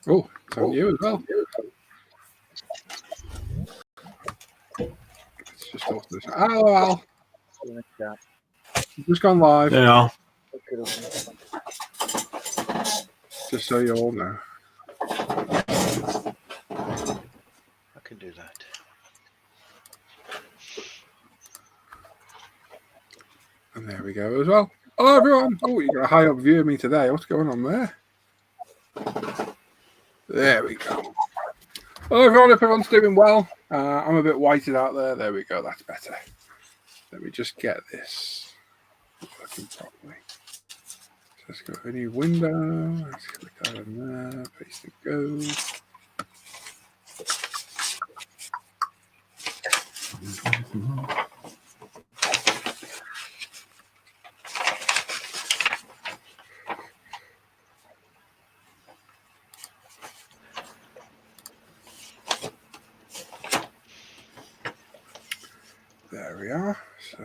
Oh, it's on you as well. It's just off this. Hello, Al. You've just gone live. Yeah. Just so you all know. I can do that. And there we go as well. Hello, everyone. Oh, you got a high up view of me today. What's going on there? There we go. Hello, everyone. If everyone's doing well. I'm a bit whited out there. There we go. That's better. Let me just get this working properly. So let's go to a new window. Let's click that in there. Paste and go. There we are. So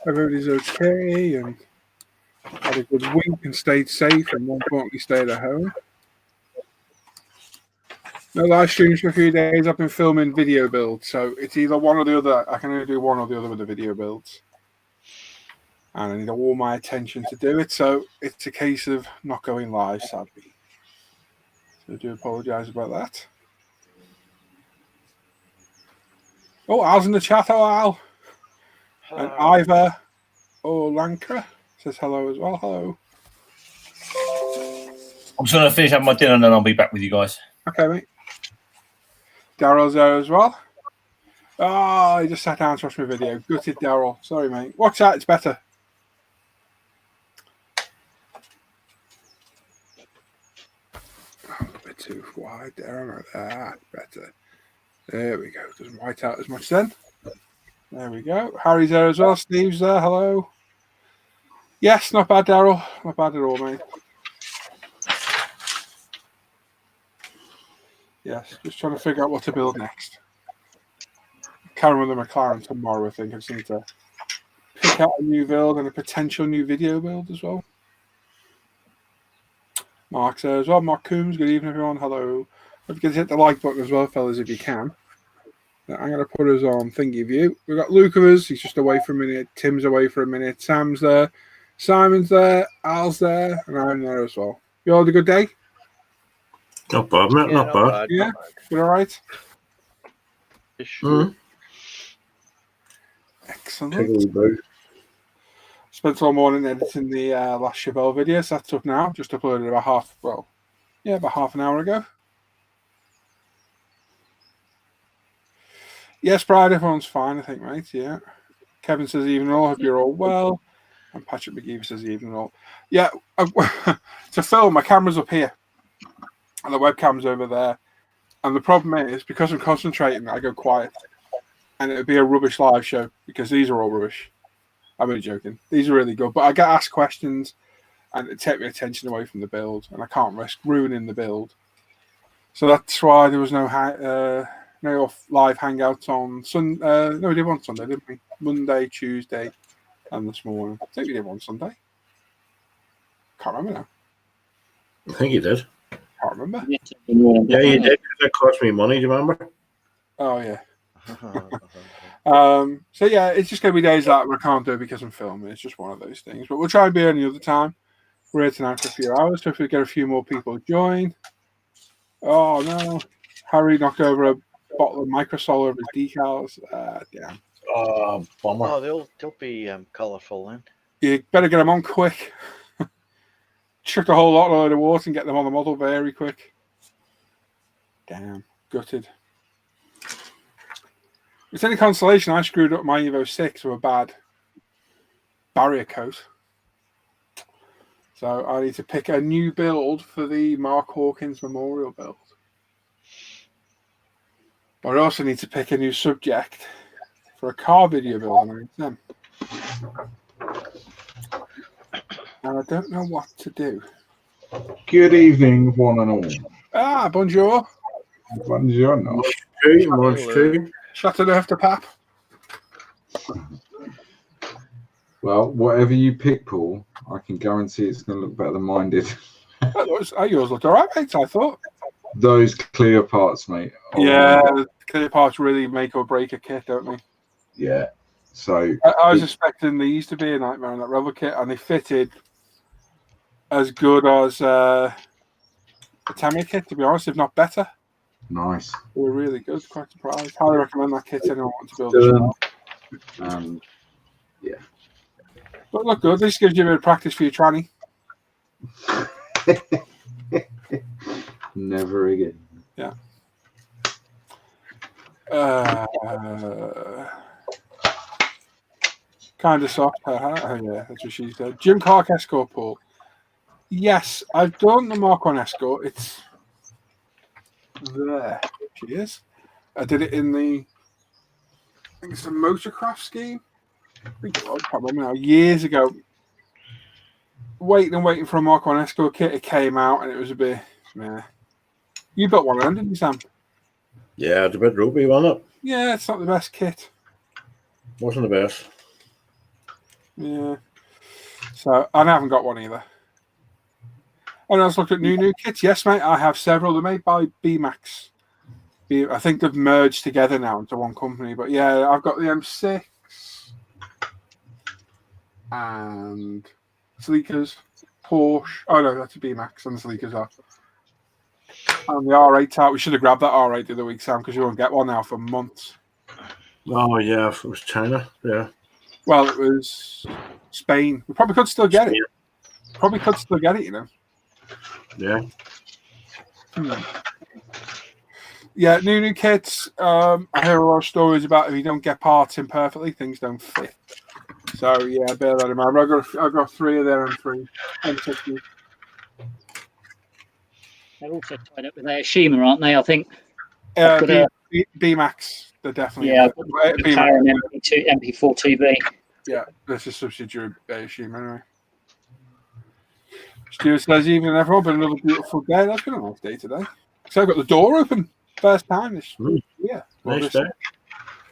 everybody's okay and had a good week and stayed safe and more importantly stayed at home. No live streams for a few days. I've been filming video builds, so it's either one or the other. I can only do one or the other with the video builds. And I need all my attention to do it, so it's a case of not going live, sadly. So I do apologise about that. Oh, Al's in the chat. Oh, Al. Hello. And Ivor Lankra says hello as well. Hello. I'm just going to finish having my dinner and then I'll be back with you guys. Okay, mate. Daryl's there as well. Oh, he just sat down to watch my video. Gutted, Daryl. Sorry, mate. Watch that. It's better. Oh, a bit too wide there. That better. There we go. Doesn't white out as much then. There we go. Harry's there as well. Steve's there. Hello. Yes, not bad, Daryl. Not bad at all, mate. Yes, just trying to figure out what to build next. Can't remember the McLaren tomorrow, I think. I just need to pick out a new build and a potential new video build as well. Mark's there as well. Mark Coombs, good evening, everyone. Hello. Don't forget to hit the like button as well, fellas, if you can. I'm going to put us on thingy view. We've got Luke with us. He's just away for a minute. Tim's away for a minute. Sam's there. Simon's there. Al's there. And I'm there as well. You all had a good day? Not bad, mate. Yeah, not bad. Yeah? You all right? Sure. Excellent. Spent all morning editing the last Chevelle video. So that's up now. Just uploaded about half an hour ago. Yes, Brad, everyone's fine, I think, mate. Yeah. Kevin says evening all. Hope you're all well. And Patrick McGee says evening all. Yeah. To film, my camera's up here. And the webcam's over there. And the problem is, because I'm concentrating, I go quiet. And it would be a rubbish live show because these are all rubbish. I'm only joking. These are really good. But I get asked questions and it takes my attention away from the build. And I can't risk ruining the build. So that's why there was no live hangouts on Sunday. No, we did one Sunday, didn't we? Monday, Tuesday, and this morning. I think we did one Sunday. Can't remember now. I think you did. Can't remember. Yeah, you did. Because it cost me money, do you remember? Oh, yeah. So, yeah, it's just going to be days that I can't do because I'm filming. It's just one of those things. But we'll try and be any other time. We're here tonight for a few hours. Hopefully, get a few more people join. Oh, no. Harry knocked over a bottle of microsolar of his decals. Damn. Oh, bummer. Oh, they'll be colourful then. You better get them on quick. Chuck a whole load of water and get them on the model very quick. Damn. Gutted. If it's any consolation, I screwed up my Evo 6 with a bad barrier coat. So I need to pick a new build for the Mark Hawkins Memorial build. But I also need to pick a new subject for a car video build. And I don't know what to do. Good evening, one and all. Bonjour. Buongiorno. Chateau de Pap. Well, whatever you pick, Paul, I can guarantee it's going to look better than mine did. Yours looked all right, mate, I thought. Those clear parts, mate. Yeah, the clear parts really make or break a kit, don't they? Yeah. So I was expecting these to be a nightmare on that rubber kit, and they fitted as good as the Tamiya kit, to be honest, if not better. nice. They were really good, quite surprised. Highly recommend that kit to anyone wanting to build a shell. Yeah. But look good, this gives you a bit of practice for your tranny. Never again. Yeah. Kind of soft. Yeah, that's what she said. Jim Clark Escort Pool. Yes, I've done the Mark 1 Escort. It's there. She is. I did it in I think it's a Motorcraft scheme. I can't remember now. Years ago. Waiting for a Mark 1 Escort kit. It came out and it was a bit. Yeah. You built one of them, didn't you, Sam? Yeah, it's a bit ropey, wasn't it? Yeah, it's not the best kit. Wasn't the best. Yeah. So, I haven't got one either. And I was looking at new kits. Yes, mate, I have several. They're made by BMAX. I think they've merged together now into one company. But yeah, I've got the M6 and Sleekers, Porsche. Oh no, that's a BMAX and the Sleekers are. And the R8 type. We should have grabbed that R8 the other week, Sam, because you won't get one now for months. Oh, yeah, it was China. Yeah. Well, it was Spain. We probably could still get it. Probably could still get it, you know. Yeah. Yeah, new kits. I hear a lot of stories about if you don't get parts in perfectly, things don't fit. So yeah, bear that in mind. I've got 3 of their M3 M60. They're also tied up with Aoshima, aren't they? I think. BMAX. They're definitely Decal and MP42B. Yeah, that's a subsidiary of Aoshima anyway. Stuart says, even everyone, but another beautiful day. That's been a nice day today. So I've got the door open. First time this year. Well, Nice day.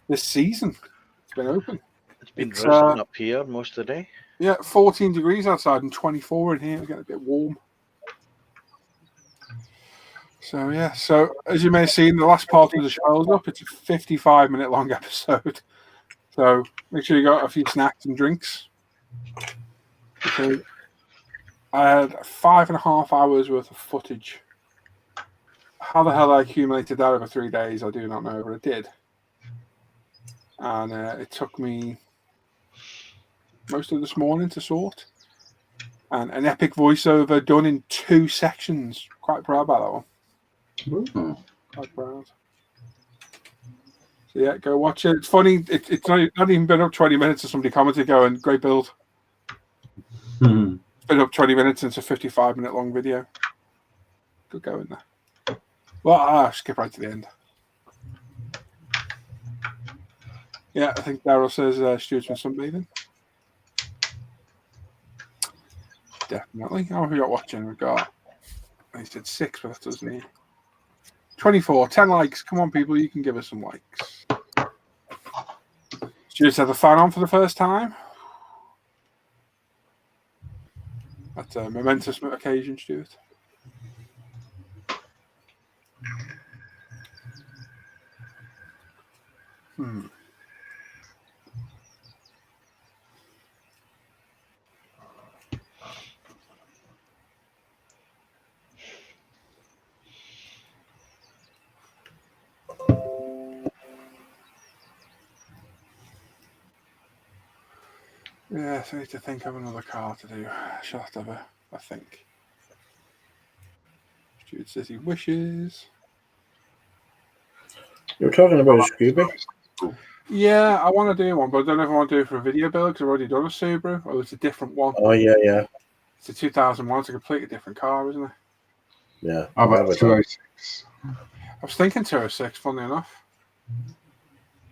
This season. It's been open. It's been drizzling up here most of the day. Yeah, 14 degrees outside and 24 in here. It's getting a bit warm. So, yeah. So, as you may have seen, the last part of the show is up. It's a 55-minute long episode. So, make sure you got a few snacks and drinks. Okay. I had 5.5 hours worth of footage. How the hell I accumulated that over 3 days, I do not know, but I did. And it took me most of this morning to sort. And an epic voiceover done in 2 sections. Quite proud about that one. Mm-hmm. Quite proud. So yeah, go watch it. It's funny. It's not even been up 20 minutes and somebody commented going, great build. Mm-hmm. It's been up 20 minutes and it's a 55-minute long video. Good going there. Well, I'll skip right to the end. Yeah, I think Daryl says Stuart's been sunbathing. Definitely. Oh, who we got watching? We've got, he said 6, but that doesn't he? 24, 10 likes. Come on, people, you can give us some likes. Stuart's had the fan on for the first time. That's a momentous occasion, Stuart. Yeah, so I need to think of another car to do. Shall have to have a think. Stuart says he wishes. You're talking about a Scooby? Yeah, I want to do one, but I don't know if I want to do it for a video build because I've already done a Subaru, or it's a different one. Oh, yeah. It's a 2001. It's a completely different car, isn't it? Yeah. How about 206? I was thinking 206, funnily enough.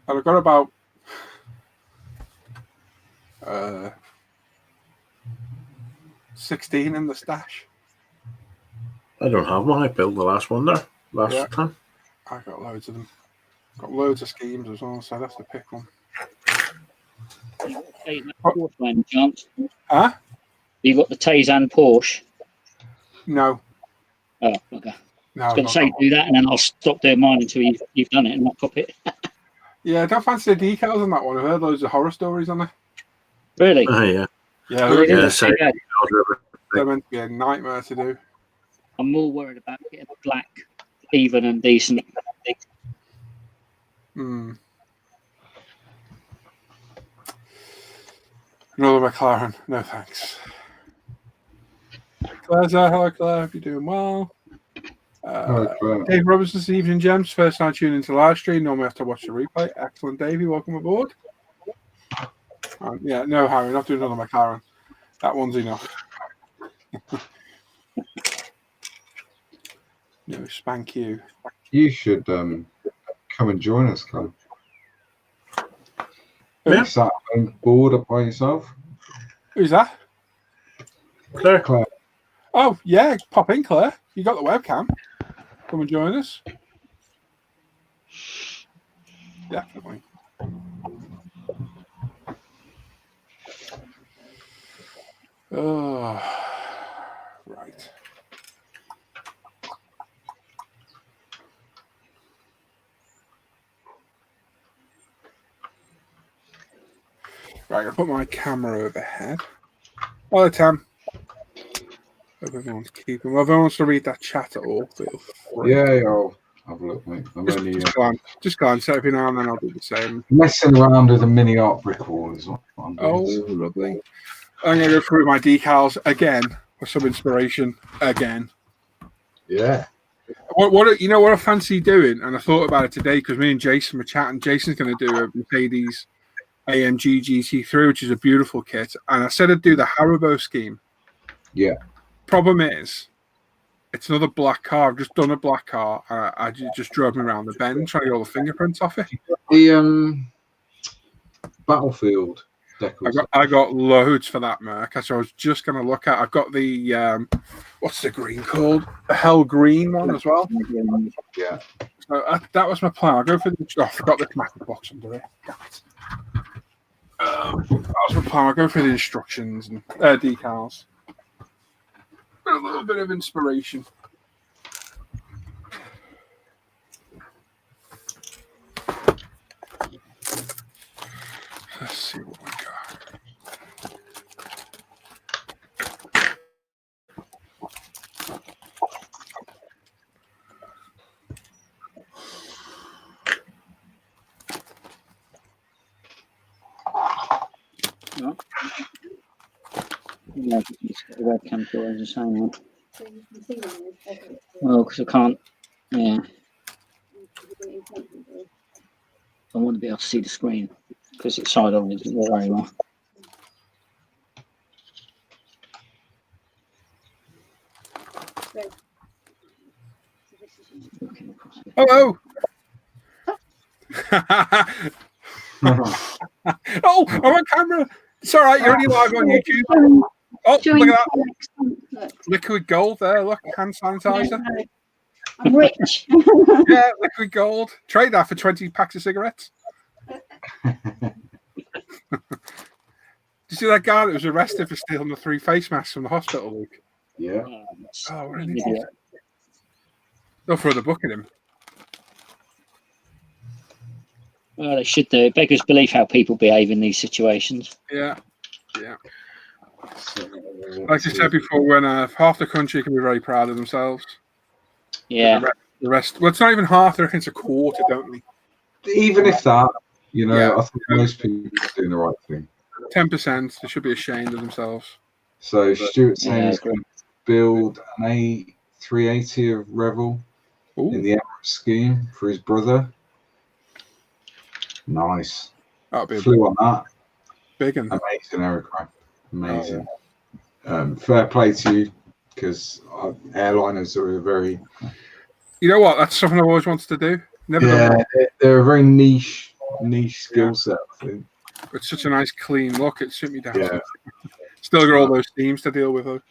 And I've got about 16 in the stash. I don't have one. I built the last one there last time. I got loads of them. Got loads of schemes as well, so I'd have to pick one. Porsche by any chance? Huh? You got the Taycan Porsche? No. Oh, okay. No, I was going to say do that, and then I'll stop doing mine until you've done it, and I'll copy it. Yeah, I don't fancy the decals on that one. I've heard loads of horror stories on it. Really? Oh, yeah. Yeah, Well, they're meant to be a nightmare to do. I'm more worried about getting black, even and decent. Another McLaren. No thanks. Claire's there. Hello, Claire. Hope you're doing well. Hello, Claire. Dave Robertson, this evening, Gems. First time tuning into live stream. Normally have to watch the replay. Excellent, Davey. Welcome aboard. Yeah, no, Harry, not doing another McLaren. That one's enough. No, spank you. You should come and join us, Claire. Yeah. You sat bored up by yourself? Who's that? Claire. Claire. Oh, yeah, pop in, Claire. You got the webcam. Come and join us. Definitely. Oh, right. Right, I'll put my camera overhead. Hello, Tam. Hope everyone's keeping well. If anyone wants to read that chat at all, feel free. Yeah, I'll have a look, mate. I'm only Just glance every now and then. I'll do the same. messing around with a mini art brick wall is what I'm doing. Oh, lovely. I'm going to go through my decals again for some inspiration again. Yeah. What you know what I fancy doing, and I thought about it today because me and Jason were chatting. Jason's going to do a Mercedes AMG GT3, which is a beautiful kit, and I said I'd do the Haribo scheme. Yeah. Problem is, it's another black car. I've just done a black car. I just drove me around the bend trying to get all the fingerprints off it. The Battlefield decals. I got loads for that, Merc. So I was just going to look at. I've got the what's the green called? The Hell Green one as well. Yeah. So that was my plan. I'll go for the. Oh, I forgot the master box under it. Damn it. That was my plan. I'll go for the instructions and decals. A little bit of inspiration. Let's see what we got. No. Yeah, it's got the webcam to the same one. Well, because I can't. Yeah. I want to be able to see the screen because it's side on. Isn't it very well? Hello. Oh, I'm on camera. It's all right. You're only live on YouTube. Oh, look at that. Liquid gold there. Look, hand sanitizer. I'm rich. Yeah, liquid gold. Trade that for 20 packs of cigarettes. Did you see that guy that was arrested for stealing the 3 face masks from the hospital, Luke? Yeah. Oh, what an idiot. They'll throw the book at him. Well, they should do. It beggars belief how people behave in these situations. Yeah. Yeah. Like I said before, when half the country can be very proud of themselves. Yeah. The rest, well, it's not even half, they reckon it's a quarter, don't they? Even if that, Yeah. I think most people are doing the right thing. 10%, they should be ashamed of themselves. So Stuart's saying Yeah, he's going to build an A380 of Revel in the Emirates scheme for his brother. Nice. That'll be Flew on that. big and Amazing aircraft. Amazing. Oh, Fair play to you, because airliners are a very... You know what? That's something I've always wanted to do. Never done that. They're a very niche skill set, I think. It's such a nice, clean look. It suit me down. Yeah. Still got all those themes to deal with, though.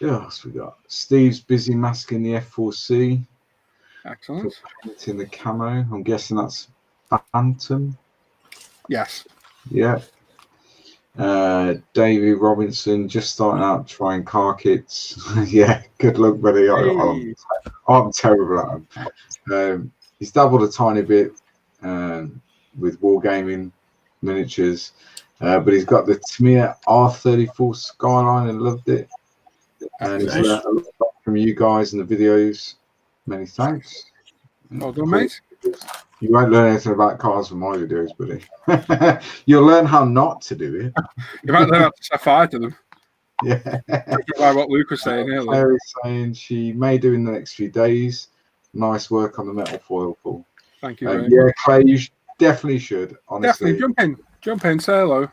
Yeah, what else we got? Steve's busy masking the F4C. Excellent. In the camo. I'm guessing that's Phantom. Yes. Yeah. Davey Robinson just starting out trying car kits. Yeah, good luck, buddy. I'm terrible at them. He's dabbled a tiny bit with wargaming miniatures, but he's got the Tamiya R34 Skyline and loved it. And he's learned a lot from you guys in the videos. Many thanks. Well done, mate. You won't learn anything about cars from my videos, buddy. You'll learn how not to do it. You might learn how to set fire to them. Yeah. Like what Luke was saying earlier. Claire is saying she may do in the next few days. Nice work on the metal foil, Paul. Thank you. Very yeah, much. Claire, you definitely should. Honestly, definitely jump in, say hello.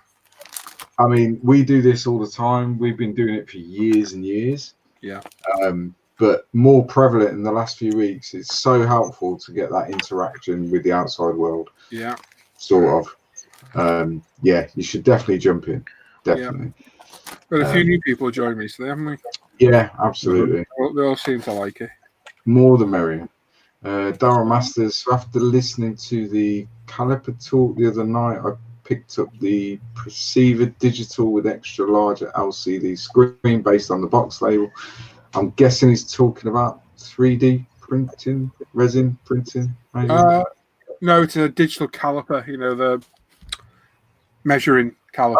I mean, we do this all the time. We've been doing it for years and years. Yeah. But more prevalent in the last few weeks. It's so helpful to get that interaction with the outside world. Yeah. Sort of. Yeah, you should definitely jump in. Definitely. Yeah. Got a few new people joined recently, haven't we? Yeah, absolutely. They all seem to like it. More the merrier. Darryl Masters, after listening to the Caliper talk the other night, I picked up the Perceiver Digital with extra larger LCD screen based on the box label. I'm guessing he's talking about 3D printing, resin printing. Maybe? No, it's a digital caliper. You know, the measuring caliper.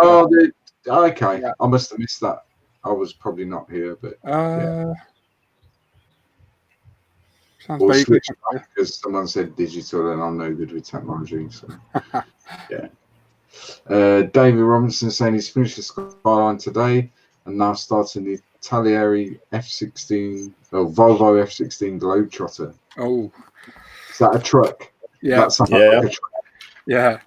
Oh, okay. Yeah. I must have missed that. I was probably not here, but yeah. Sounds basic. Because someone said digital, and I'm no good with technology. So yeah. David Robinson saying he's finished the Skyline today and now starting the Talieri F16 or Volvo F16 Globetrotter. Oh, is that a truck? Yeah, that sounds like a truck. Yeah.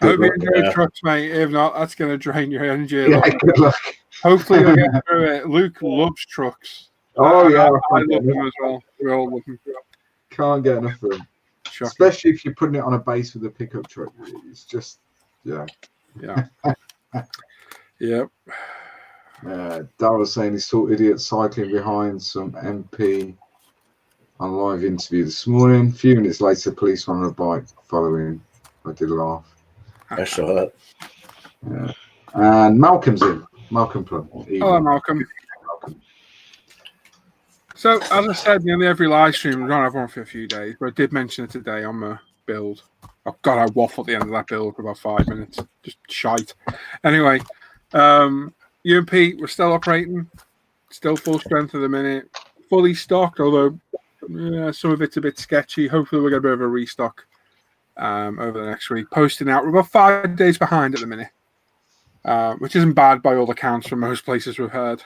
I hope you enjoy trucks, mate. If not, that's going to drain your energy. Yeah, good luck. Hopefully, you'll get through it. Luke loves trucks. Oh yeah, I love them as well. We all love them. Can't get enough of them. Shocking. Especially if you're putting it on a base with a pickup truck. It's just, yeah. Yep. Darryl saying he saw idiot cycling behind some MP on live interview this morning. A few minutes later, policeman on a bike following. I did laugh. I saw that. Yeah. And Malcolm's in. Malcolm Plum. Hello, Malcolm. So, as I said, nearly every live stream, we don't have one for a few days, but I did mention it today on the build. Oh, God, I waffled at the end of that build for about 5 minutes. Just shite. Anyway, you and Pete, we're still operating. Still full strength at the minute. Fully stocked, although some of it's a bit sketchy. Hopefully, we'll get a bit of a restock over the next week. Posting out. We're about 5 days behind at the minute, which isn't bad by all accounts from most places we've heard.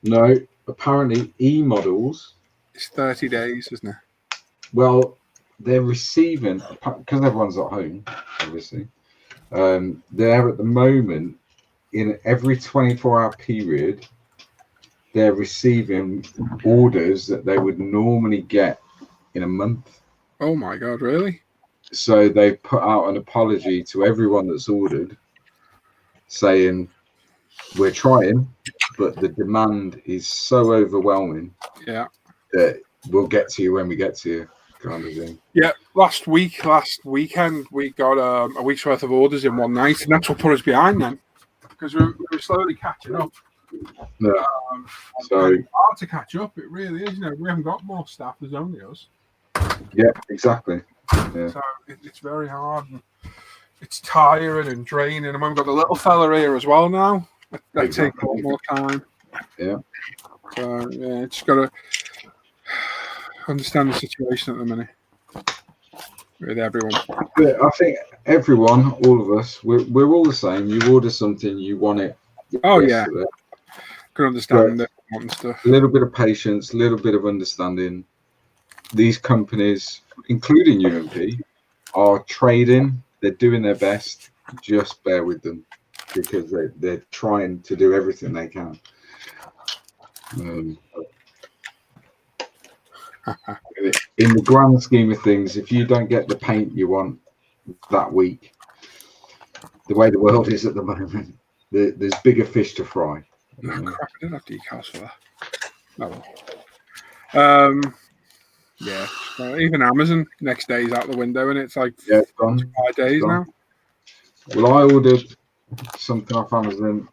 No. Apparently, E-models. It's 30 days, isn't it? Well, they're receiving, because everyone's at home, obviously. They're at the moment, in every 24-hour period, they're receiving orders that they would normally get in a month. Oh, my God, really? So they put out an apology to everyone that's ordered, saying, we're trying, but the demand is so overwhelming that we'll get to you when we get to you, kind of thing. Yeah, last weekend, we got a week's worth of orders in one night, and that's what put us behind then, because we're slowly catching up. Yeah. So it's hard to catch up. It really is. You know, we haven't got more staff. There's only us. Yeah, exactly. Yeah. So it's very hard. And it's tiring and draining, and we've got the little fella here as well now. That takes a lot more time. Yeah. So yeah, it's got to understand the situation at the minute with everyone. But I think everyone, all of us, we're all the same. You order something, you want it. Oh yeah. Can understand it and stuff. A little bit of patience, a little bit of understanding. These companies, including UMP, are trading. They're doing their best. Just bear with them, because they're trying to do everything they can. In the grand scheme of things, if you don't get the paint you want that week, the way the world is at the moment, there's bigger fish to fry. Oh, crap, I didn't have decals for that. Oh well. Yeah. Even Amazon next day is out the window, and it's like it's gone. 5 days now. Well, I ordered something off Amazon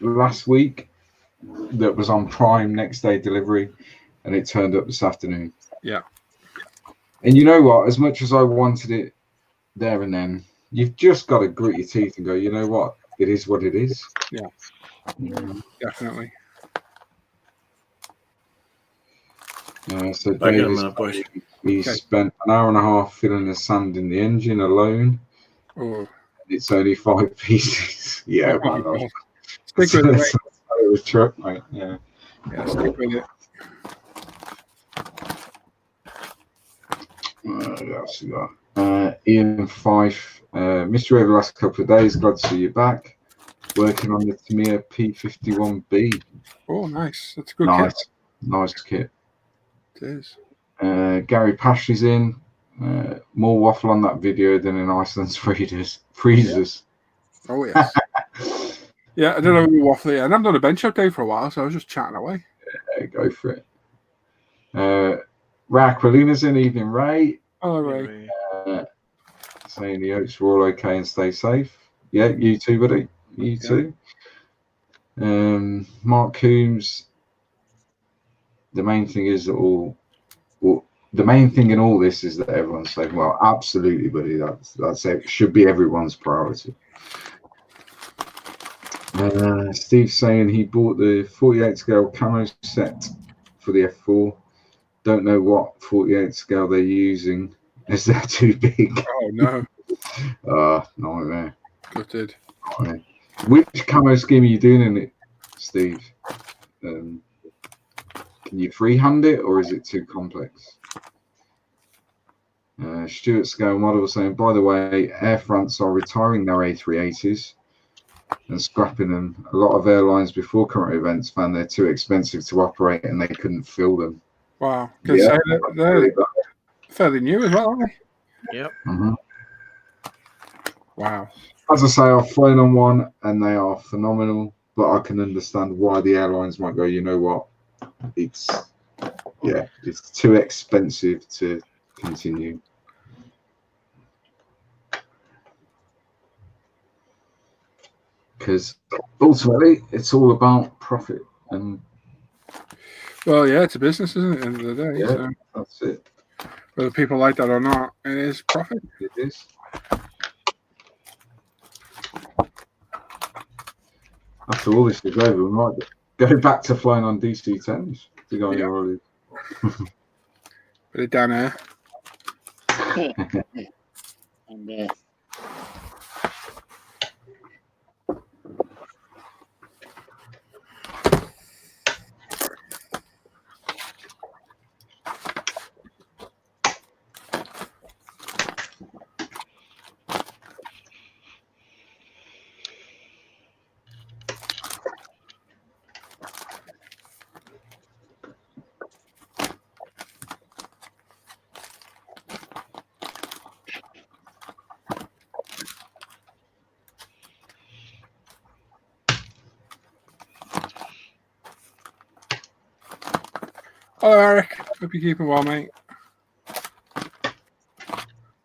last week that was on Prime next day delivery, and it turned up this afternoon. Yeah. And you know what? As much as I wanted it there and then, you've just got to grit your teeth and go, you know what? It is what it is. Yeah. Definitely. So Back in a Davis, minute, boys. he spent an hour and a half filling the sand in the engine alone. Oh. It's only 5 pieces. Yeah, Oh, man. God. Stick with it, mate. It was truck, mate. Yeah. Yeah, stick with it. That's Ian Fife. Missed you over the last couple of days. Glad to see you back. Working on the Tamiya P51B. Oh, nice. That's a good kit. Nice kit. It is. Gary Pash is in. More waffle on that video than in Iceland's freezers. Yeah. Oh, yes. Yeah, I don't know who waffle yet. And I've done a bench update for a while, so I was just chatting away. Yeah, go for it. Ray Aquilina's in. Evening, Ray. Hello, Ray. Saying the oats were all okay and stay safe. Yeah, you too, buddy. You too. Mark Coombs. The main thing is that the main thing in all this is that everyone's safe. Well, absolutely, buddy. That's it. Should be everyone's priority. Steve's saying he bought the 48 scale camo set for the F4. Don't know what 48 scale they're using. Is that too big? Oh, no. Nightmare. Gutted. Nightmare. Which camo scheme are you doing in it, Steve? Can you freehand it, or is it too complex? Stuart Scale Model saying, by the way, Air France are retiring their A380s and scrapping them. A lot of airlines before current events found they're too expensive to operate and they couldn't fill them. Wow. They're fairly new as well, aren't they? Yep. Mm-hmm. Wow. As I say, I've flown on one and they are phenomenal, but I can understand why the airlines might go, you know what, it's too expensive to continue. Because ultimately, it's all about profit. And well, yeah, it's a business, isn't it? At the end of the day, yeah, so that's it. whether people like that or not, it is profit. It is. After all this is over, we might go back to flying on DC-10s to go on your holiday. Put it down here. And Hello, Eric. Hope you're keeping well, mate.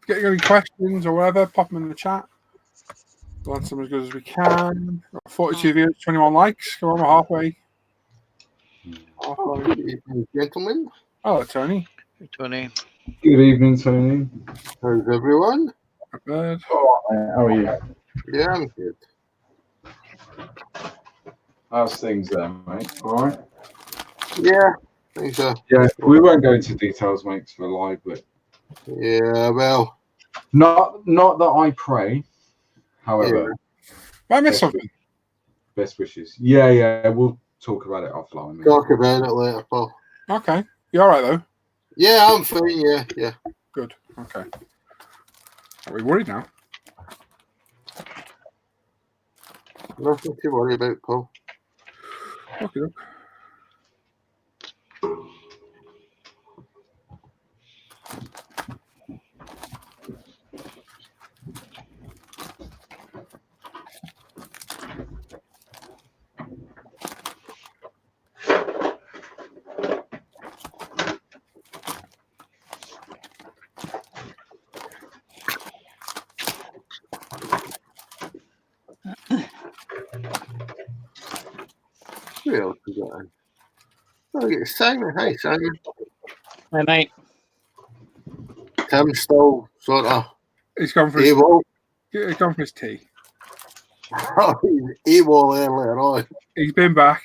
Get any questions or whatever, pop them in the chat. We'll answer them as good as we can. 42 views, 21 likes. Come on, we're halfway. Good evening, gentlemen. Hello, Tony. Hey, Tony. Good evening, Tony. How's everyone? Not bad. How are you? Yeah, I'm good. How's things there, mate? All right? Yeah, thanks. Yeah, we won't go into details, mate, for live, but Yeah, well, not that I pray. However, I missed something. best wishes. Yeah, we'll talk about it offline. Mate. talk about it later, Paul. Okay. You all right, though? Yeah, I'm fine. Yeah. Good. Okay. Are we worried now? Nothing to worry about, Paul. Okay. Who else we got? Oh, we get Simon. Hi, Simon. Hey, mate. Tim's still sort of He's gone for his, AWOL. he's gone for his tea. He's AWOL earlier on. He's been back.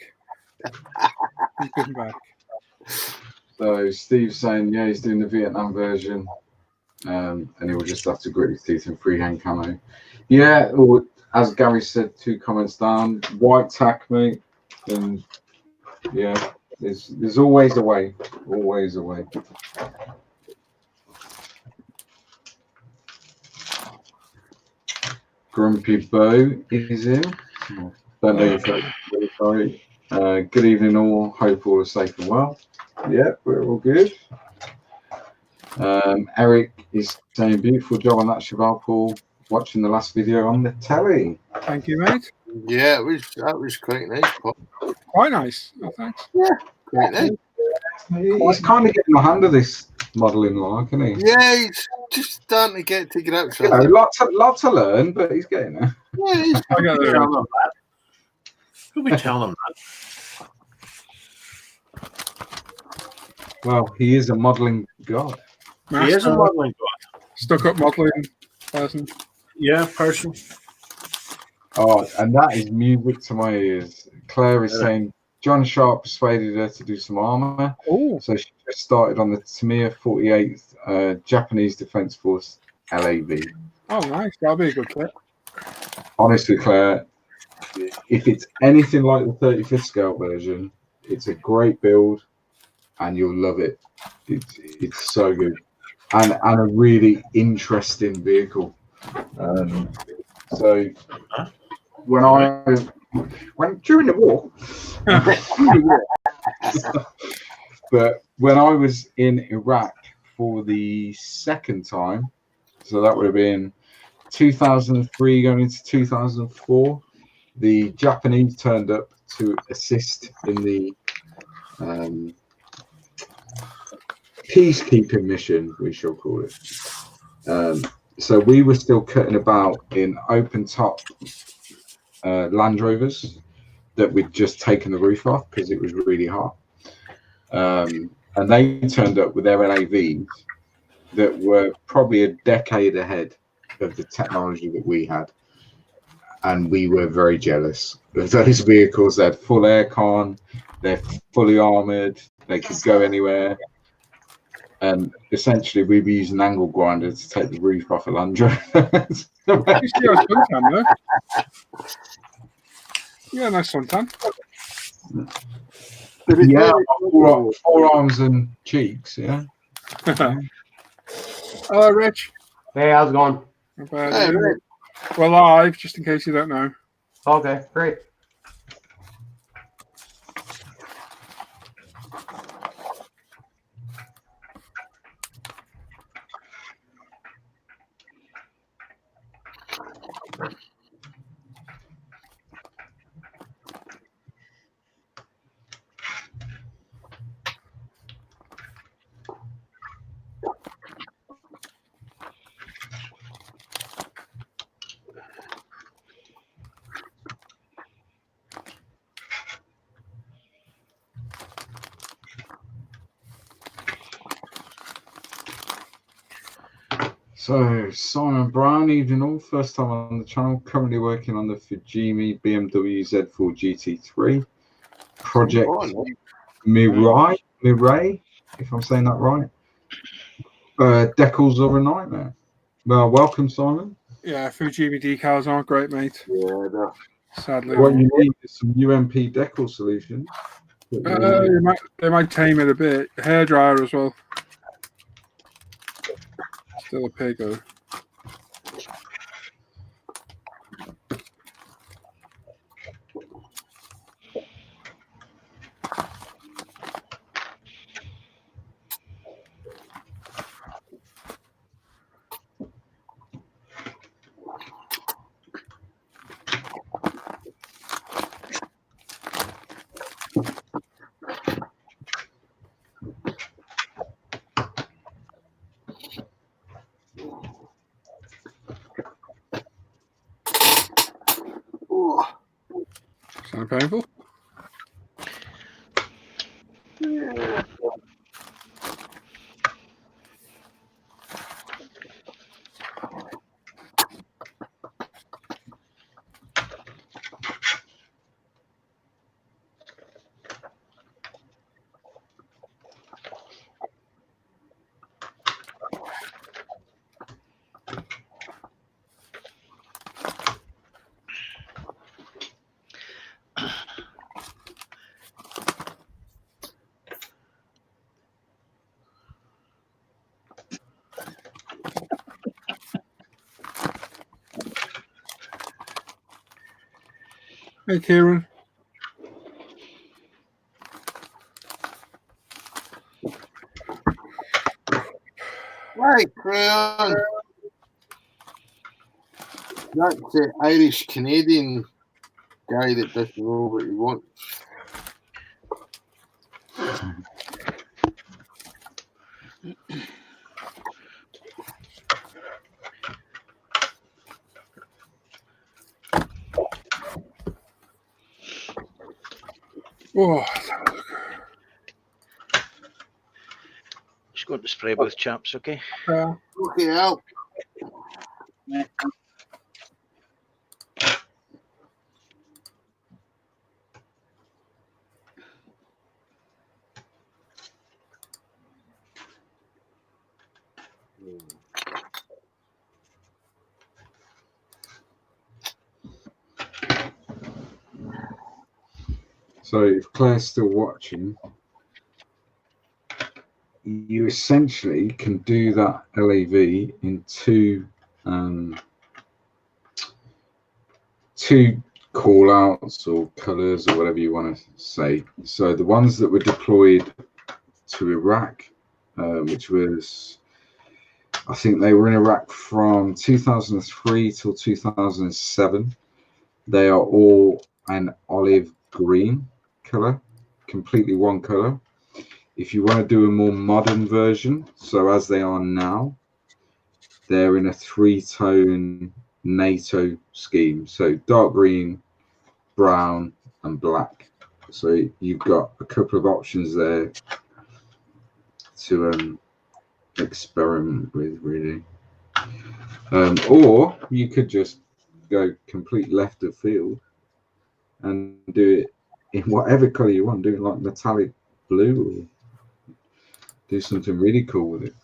He's been back. So Steve's saying, yeah, he's doing the Vietnam version, and he will just have to grit his teeth in freehand camo. Yeah, or as Gary said, 2 comments down, white tack, mate, and yeah, there's always a way, always a way. Grumpy Bo is in. Don't know if that's sorry. Good evening all. Hope all are safe and well. Yeah, we're all good. Eric is saying beautiful job on that Cheval Pool. Watching the last video on the telly. Thank you, mate. Yeah, that was quite nice, Paul. Quite nice. Oh, thanks. Yeah, quite nice. He's kind of getting the hand of this modelling like, isn't he? Yeah, he's just starting to get to grips with You know, it. lot to learn, but he's getting there. Yeah, he's I got Who'll be the telling him that? Who'll be telling him that? Well, he is a modelling god. He is a modelling god. stuck up modelling person. Yeah, person. Oh, and that is music to my ears. Claire is saying John Sharp persuaded her to do some armour. Oh, So she just started on the Tamir 48th Japanese Defence Force LAV. oh, nice. That'll be a good kit. Honestly, Claire, if it's anything like the 35th scale version, it's a great build and you'll love it. It's so good. And a really interesting vehicle. So during the war, but when I was in Iraq for the second time, so that would have been 2003 going into 2004, the Japanese turned up to assist in the peacekeeping mission, we shall call it. So we were still cutting about in open top Land Rovers that we'd just taken the roof off because it was really hot. And they turned up with their LAVs that were probably a decade ahead of the technology that we had. And we were very jealous of those vehicles. They had full aircon, they're fully armoured, they could go anywhere. And essentially, we'd be using an angle grinder to take the roof off a Land Rover. You see how suntan, though? Yeah, nice suntan. Yeah, forearms and cheeks, yeah. Hello, Rich. Hey, how's it going? Hey, right. We're live, just in case you don't know. Okay, great. So, Simon Brown, evening all. First time on the channel. Currently working on the Fujimi BMW Z4 GT3 project Mirai, if I'm saying that right. Decals are a nightmare. Well, welcome, Simon. Yeah, Fujimi decals aren't great, mate. Yeah, Sadly. What you need is some UMP decal solutions. They might tame it a bit. Hairdryer as well. Still a pig, though. Sound painful? Hey, Kieran. Right, Kieran. That's the Irish Canadian guy that doesn't know what he wants. Oh, Just going to spray booth, chaps, okay? Okay, out. So if Claire's still watching, you essentially can do that LAV in two call outs or colors or whatever you want to say. So the ones that were deployed to Iraq, which was, I think they were in Iraq from 2003 till 2007. They are all an olive green color, completely one color. If you want to do a more modern version, so as they are now, they're in a 3-tone NATO scheme. So dark green, brown, and black. So you've got a couple of options there to experiment with, really. Or you could just go complete left of field and do it in whatever color you want. Do it like metallic blue, or do something really cool with it.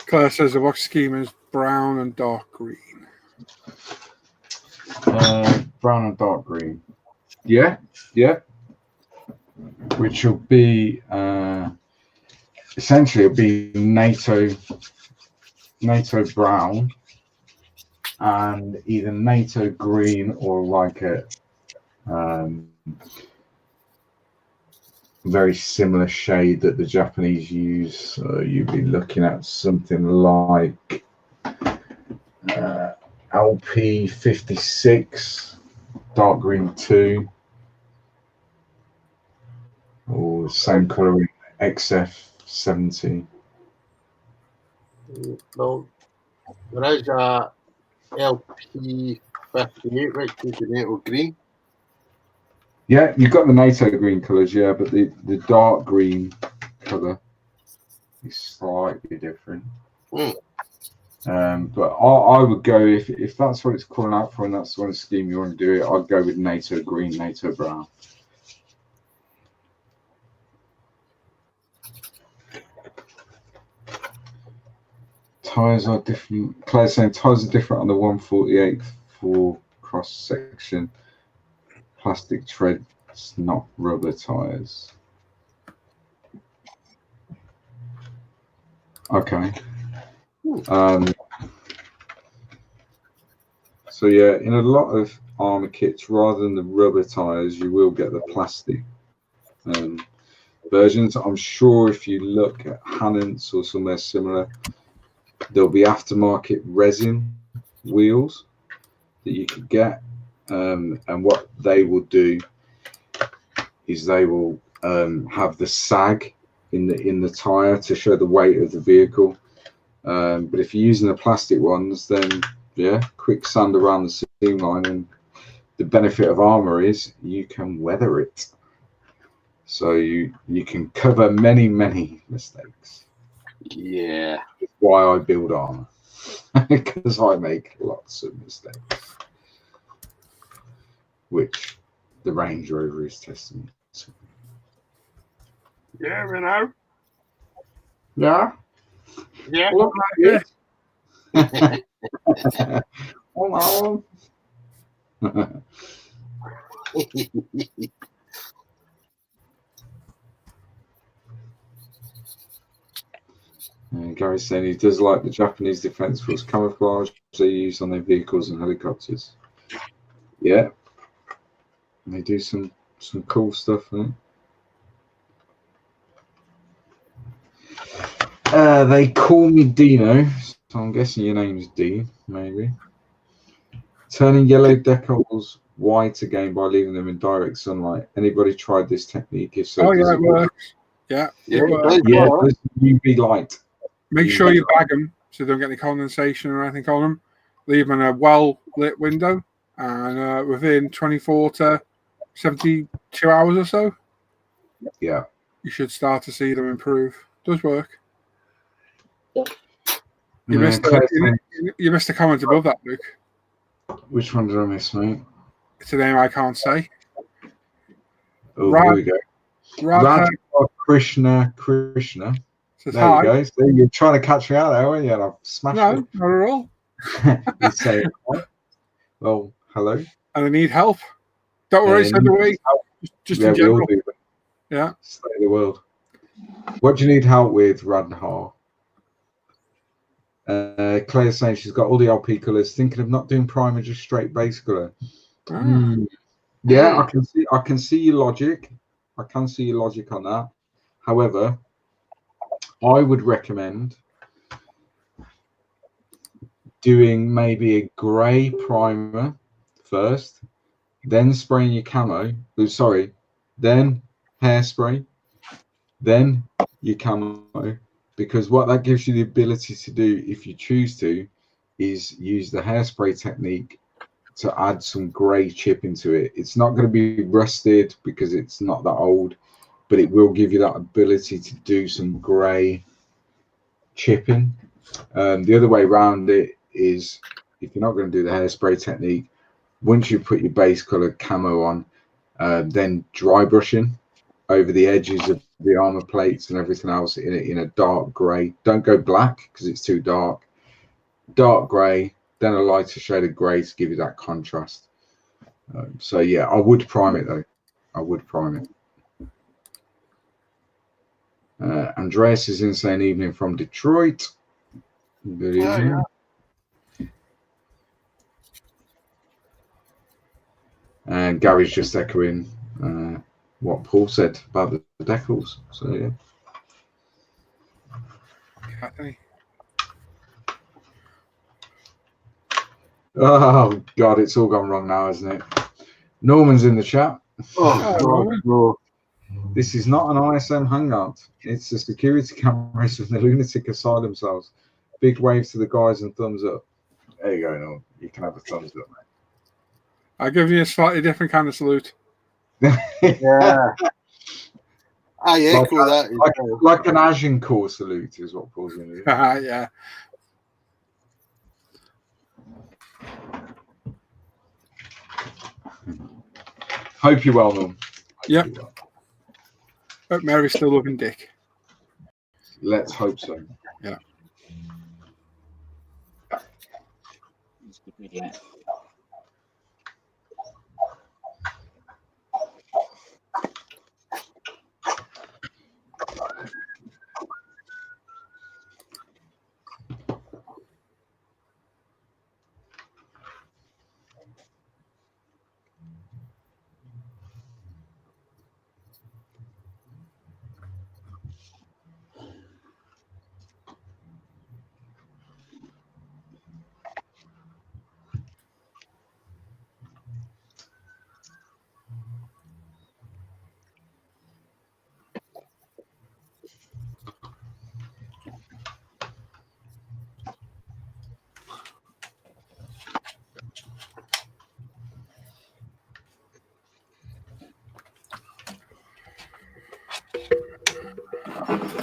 Claire says the box scheme is brown and dark green. Brown and dark green. Yeah. Which will be essentially it'll be NATO NATO brown and either NATO green or like a very similar shade that the Japanese use. So you'd be looking at something like LP56, dark green 2, or the same colour in XF70. No, there is a LP58, which is the NATO green. Yeah, you've got the NATO green colours, yeah, but the dark green colour is slightly different. But I would go, if that's what it's calling out for and that's the sort of scheme you want to do it, I'd go with NATO green, NATO brown. Tyres are different. Claire's saying tyres are different on the 148 for cross section. Plastic treads, not rubber tyres. Okay. So yeah, in a lot of armour kits, rather than the rubber tyres, you will get the plastic versions. I'm sure if you look at Hannants or somewhere similar, there'll be aftermarket resin wheels that you could get, and what they will do is they will have the sag in the tyre to show the weight of the vehicle. But if you're using the plastic ones, then yeah, quick sand around the seam line, and the benefit of armour is you can weather it. So you can cover many mistakes. Yeah. That's why I build armour, because I make lots of mistakes, which the Range Rover is testament to. Yeah, we know. Yeah. Yeah. Look like it. Hello. Gary's saying he does like the Japanese Defence Force camouflage they use on their vehicles and helicopters. Yeah, they do some cool stuff. They call me Dino, so I'm guessing your name's Dean, maybe. Turning yellow decals white again by leaving them in direct sunlight. Anybody tried this technique? If so, yeah, it works. Yeah, it works. Yeah, there's UV light. Make sure you bag them so they don't get any condensation or anything on them. Leave them in a well-lit window, and within 24 to 72 hours or so, yeah, you should start to see them improve. It does work. You missed a comment above that, Luke. Which one did I miss, mate? It's a name I can't say. Oh, here we go. Radha Krishna. Says there hi. You go. So you're trying to catch me out there, weren't you? And I've smashed it. No, not at all. You say, well, hello. And I need help. Don't worry, send away. Just in general. We all do. Yeah. State of the world. What do you need help with, Radha? Claire's saying she's got all the LP colours. Thinking of not doing primer, just straight base colour. Yeah, I can see your logic. I can see your logic on that. However, I would recommend doing maybe a grey primer first, then spraying your camo. Sorry, then hairspray, then your camo. Because what that gives you the ability to do, if you choose to, is use the hairspray technique to add some grey chip into it. It's not going to be rusted because it's not that old, but it will give you that ability to do some grey chipping. The other way around it is, if you're not going to do the hairspray technique, once you put your base colour camo on, then dry brushing over the edges of the armor plates and everything else in a dark grey. Don't go black because it's too dark. Dark grey, then a lighter shade of grey to give you that contrast. So yeah, I would prime it though. I would prime it. Andreas is in saying evening from Detroit. Good evening. And Gary's just echoing what Paul said about the decals. So yeah. Okay. Oh God, it's all gone wrong now, isn't it? Norman's in the chat. Oh, God, no. This is not an ISM hangout. It's the security cameras from the lunatic asylum cells. Big wave to the guys and thumbs up. There you go, Norman. You can have a thumbs up, I'll give you a slightly different kind of salute. mate. Yeah. I echo that. Like an Agincourt salute is what Paul's going to do. Yeah. Hope you're well, Norm. Yep. But Mary's still loving Dick. Let's hope so. Yeah. It's a good video.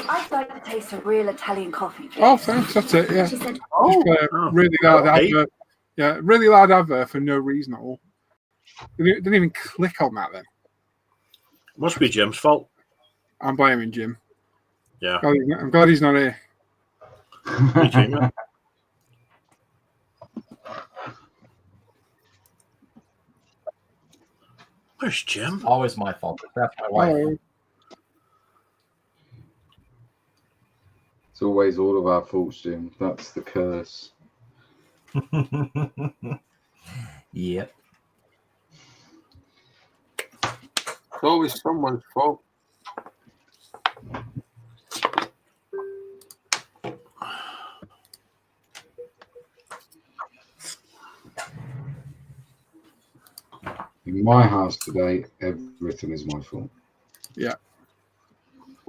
I'd like to taste a real Italian coffee. Oh, thanks. That's it. Yeah. She said, Just "Oh, play a really loud Okay. advert. Yeah, really loud advert for no reason at all. Didn't even click on that then. Must be Jim's fault. I'm blaming Jim. Yeah. I'm glad he's not here. Me too, mate. Where's Jim? Always my fault. That's my wife. Oh, It's always all of our faults, Jim. That's the curse. Yep. It's always someone's fault. In my house today, everything is my fault.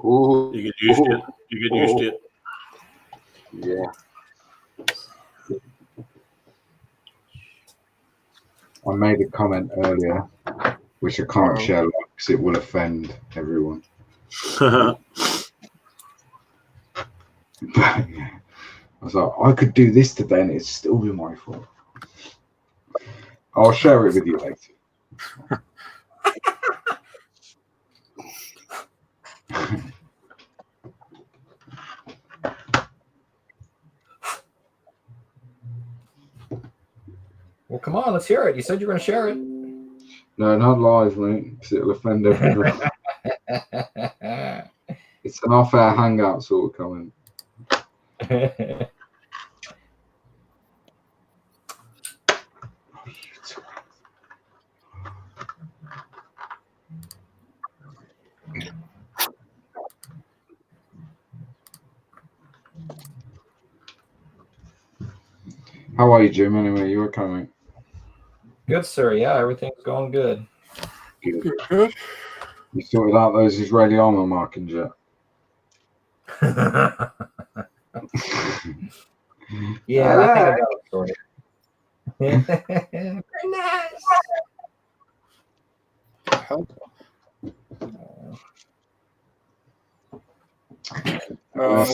Oh, You get used to it. You get used to it. yeah. I made a comment earlier, which I can't share because it will offend everyone. I was like, I could do this today and it'd still be my fault. I'll share it with you later. Well, come on, let's hear it. You said you were going to share it. No, not live, mate, because it'll offend everyone. It's an Off Air Hangout sort of comment. How are you, Jim? Anyway, you okay, mate? Good, sir. Yeah, everything's going good. good. You sorted out those Israeli armor markings yet? Yeah, I think I got it sorted. Very nice.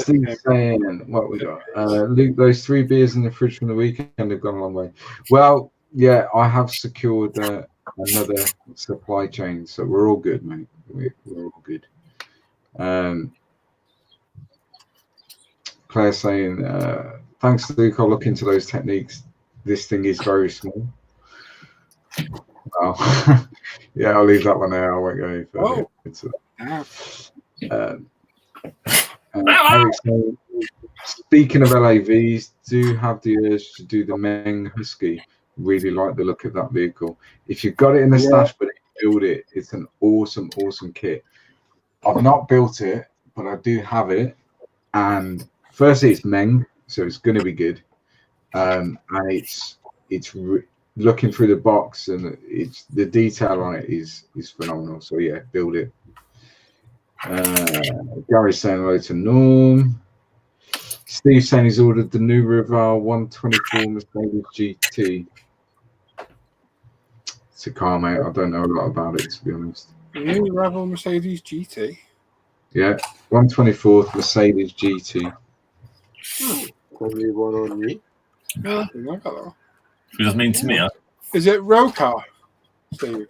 Steve's saying, what we got? Luke, those 3 beers in the fridge from the weekend have gone a long way. Well, yeah, I have secured another supply chain, so we're all good, mate. We're all good. Claire saying, thanks, Luke. I'll look into those techniques. This thing is very small. Oh, yeah, I'll leave that one there. I won't go any further. Eric saying, Speaking of LAVs, do have the urge to do the Meng Husky. Really like the look of that vehicle. If you've got it in the stash, but build it. It's an awesome kit. I've not built it, but I do have it. And firstly, it's Meng, so it's going to be good. And it's looking through the box, and it's the detail on it is phenomenal. So yeah, build it. Gary's saying hello to Norm. Steve saying he's ordered the new Rival 124 Mercedes GT. It's a car, mate. I don't know a lot about it, to be honest. New Rebel Mercedes GT. Yeah, 124th Mercedes GT. Probably one on you. Yeah, I think I got that one. It doesn't mean to me, huh? Is it Rocar, Steve?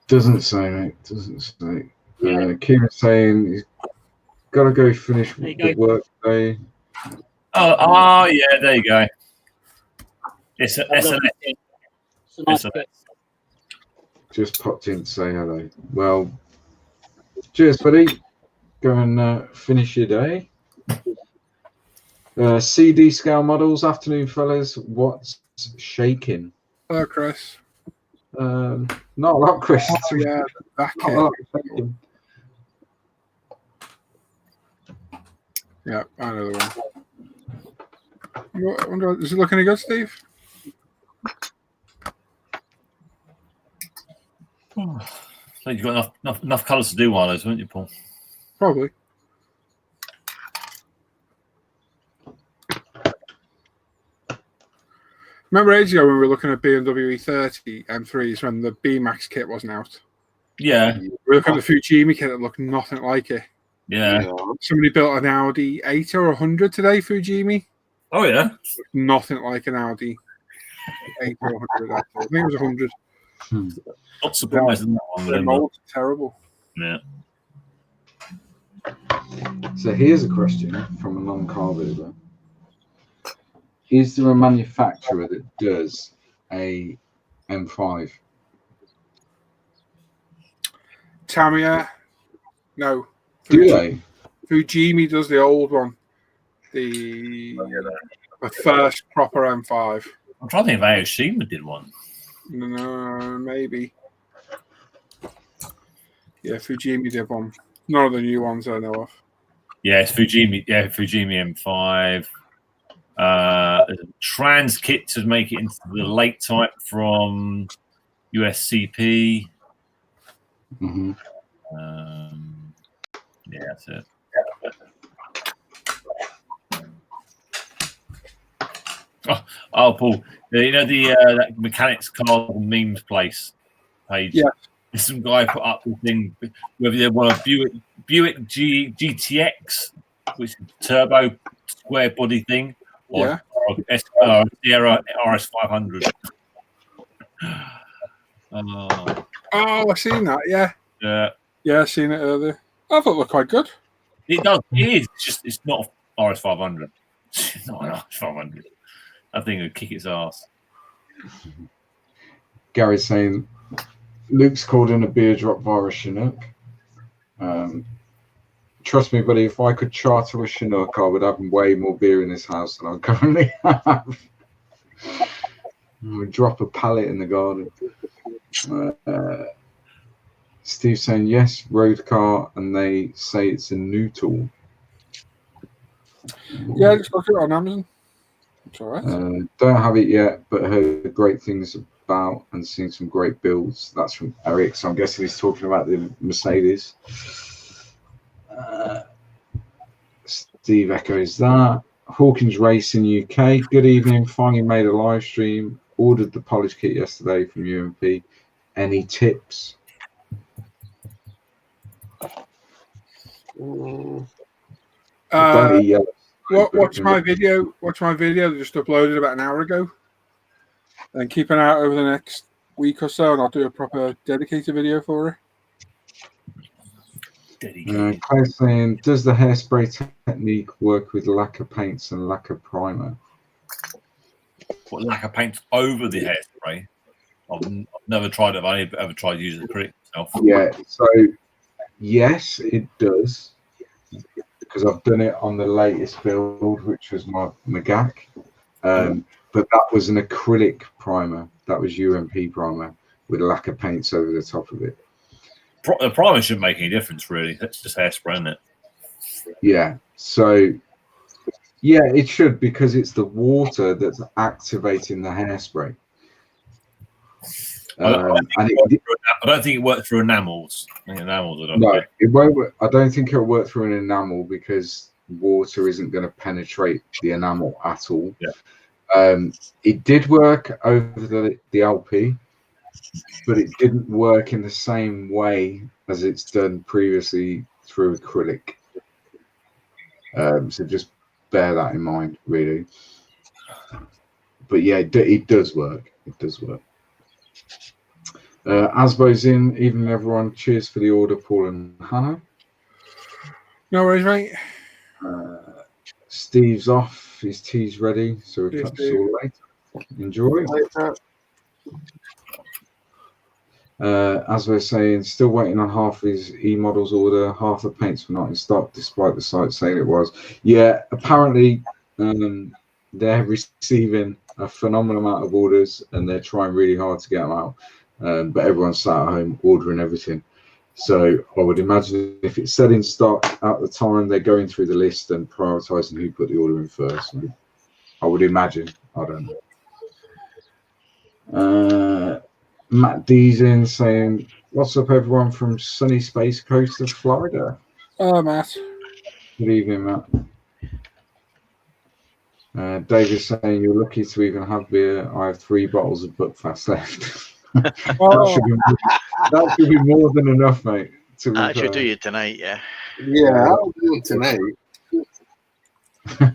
Doesn't say, mate. Doesn't say. Kieran's saying he's got to go finish the work day. Oh, yeah, there you go. It's a It's a nice bit. Just popped in to say hello. Well, cheers, buddy. Go and finish your day. CD scale models. Afternoon, fellas. What's shaking? Hello, Chris. Not a lot, Chris. Yeah, that Not a lot shaking. Yeah, I know the one. I wonder, is it looking any good, Steve? I think you've got enough colours to do one of those, haven't you, Paul? Probably. Remember ages ago when we were looking at BMW E30 M3s when the B-Max kit wasn't out? Yeah. We were looking at the Fujimi kit that looked nothing like it. Yeah. Somebody built an Audi 80 or 100 today, Fujimi. Oh, yeah. Nothing like an Audi 80 or 100. I think it was 100. Not surprised in that one. The mold's terrible. Yeah. So here's a question from a non-car builder. Is there a manufacturer that does a M5? Tamiya? No. Do they? Fujimi does the old one. The first proper M5. I'm trying to think if Aoshima did one. No, maybe. Yeah, Fujimi did one. None of the new ones I know of. Yeah, it's Fujimi. Yeah, Fujimi M5. There's a trans kit to make it into the late type from USCP. Mm-hmm. Yeah, that's it. Oh, Paul, you know that mechanics car memes place page. Yeah. There's some guy put up the thing whether they want a Buick GTX, which is turbo square body thing, or Sierra RS500. Oh, I've seen that. Yeah. Yeah. Yeah, I've seen it earlier. I thought it looked quite good. It does. It is. It's not RS500. It's not an RS500. That thing would kick its ass. Gary's saying Luke's called in a beer drop via a Chinook. Trust me, buddy, if I could charter a Chinook, I would have way more beer in this house than I currently have. I would drop a pallet in the garden. Steve saying yes, road car, and they say it's a new tool. Yeah, just look it on Amazon. It's all right. Don't have it yet, but heard great things about and seen some great builds. That's from Eric, so I'm guessing he's talking about the Mercedes. Steve echoes that. Hawkins Racing UK. Good evening. Finally made a live stream. Ordered the polish kit yesterday from UMP. Any tips? Watch my video. Watch my video that just uploaded about an hour ago. And keep an eye out over the next week or so, and I'll do a proper dedicated video for her. Claire's saying, does the hairspray technique work with lacquer paints and lacquer primer? What, lacquer paint over the hairspray? I've never tried it. I've ever tried using acrylic myself. Yeah, so yes, it does. because I've done it on the latest build, which was my Magak. But that was an acrylic primer. That was UMP primer with lacquer paints over the top of it. The primer shouldn't make any difference, really. That's just hairspray, isn't it? Yeah. So, yeah, it should, because it's the water that's activating the hairspray. I don't think it worked through enamels. I think enamels are No, it won't. I don't think it'll work through an enamel because water isn't going to penetrate the enamel at all. Yeah. It did work over the LP, but it didn't work in the same way as it's done previously through acrylic. So just bear that in mind, really. But yeah, it does work. It does work. Asbo's in. Evening, everyone. Cheers for the order, Paul and Hannah. No worries, mate. Steve's off. His tea's ready, so we'll Yes, catch us all later. Enjoy. As we're saying, still waiting on half of his E-models order. Half the paints were not in stock, despite the site saying it was. Yeah, apparently they're receiving a phenomenal amount of orders, and they're trying really hard to get them out. But everyone's sat at home ordering everything. So I would imagine if it's set in stock at the time, they're going through the list and prioritising who put the order in first. I would imagine. I don't know. Matt D's in saying, "What's up, everyone from sunny Space Coast of Florida?" Oh, Matt. Good evening, Matt. David's saying, "You're lucky to even have beer. I have 3 bottles of Buckfast left." That should be more than enough, mate. That should do you tonight, yeah. Yeah, I'll do it tonight.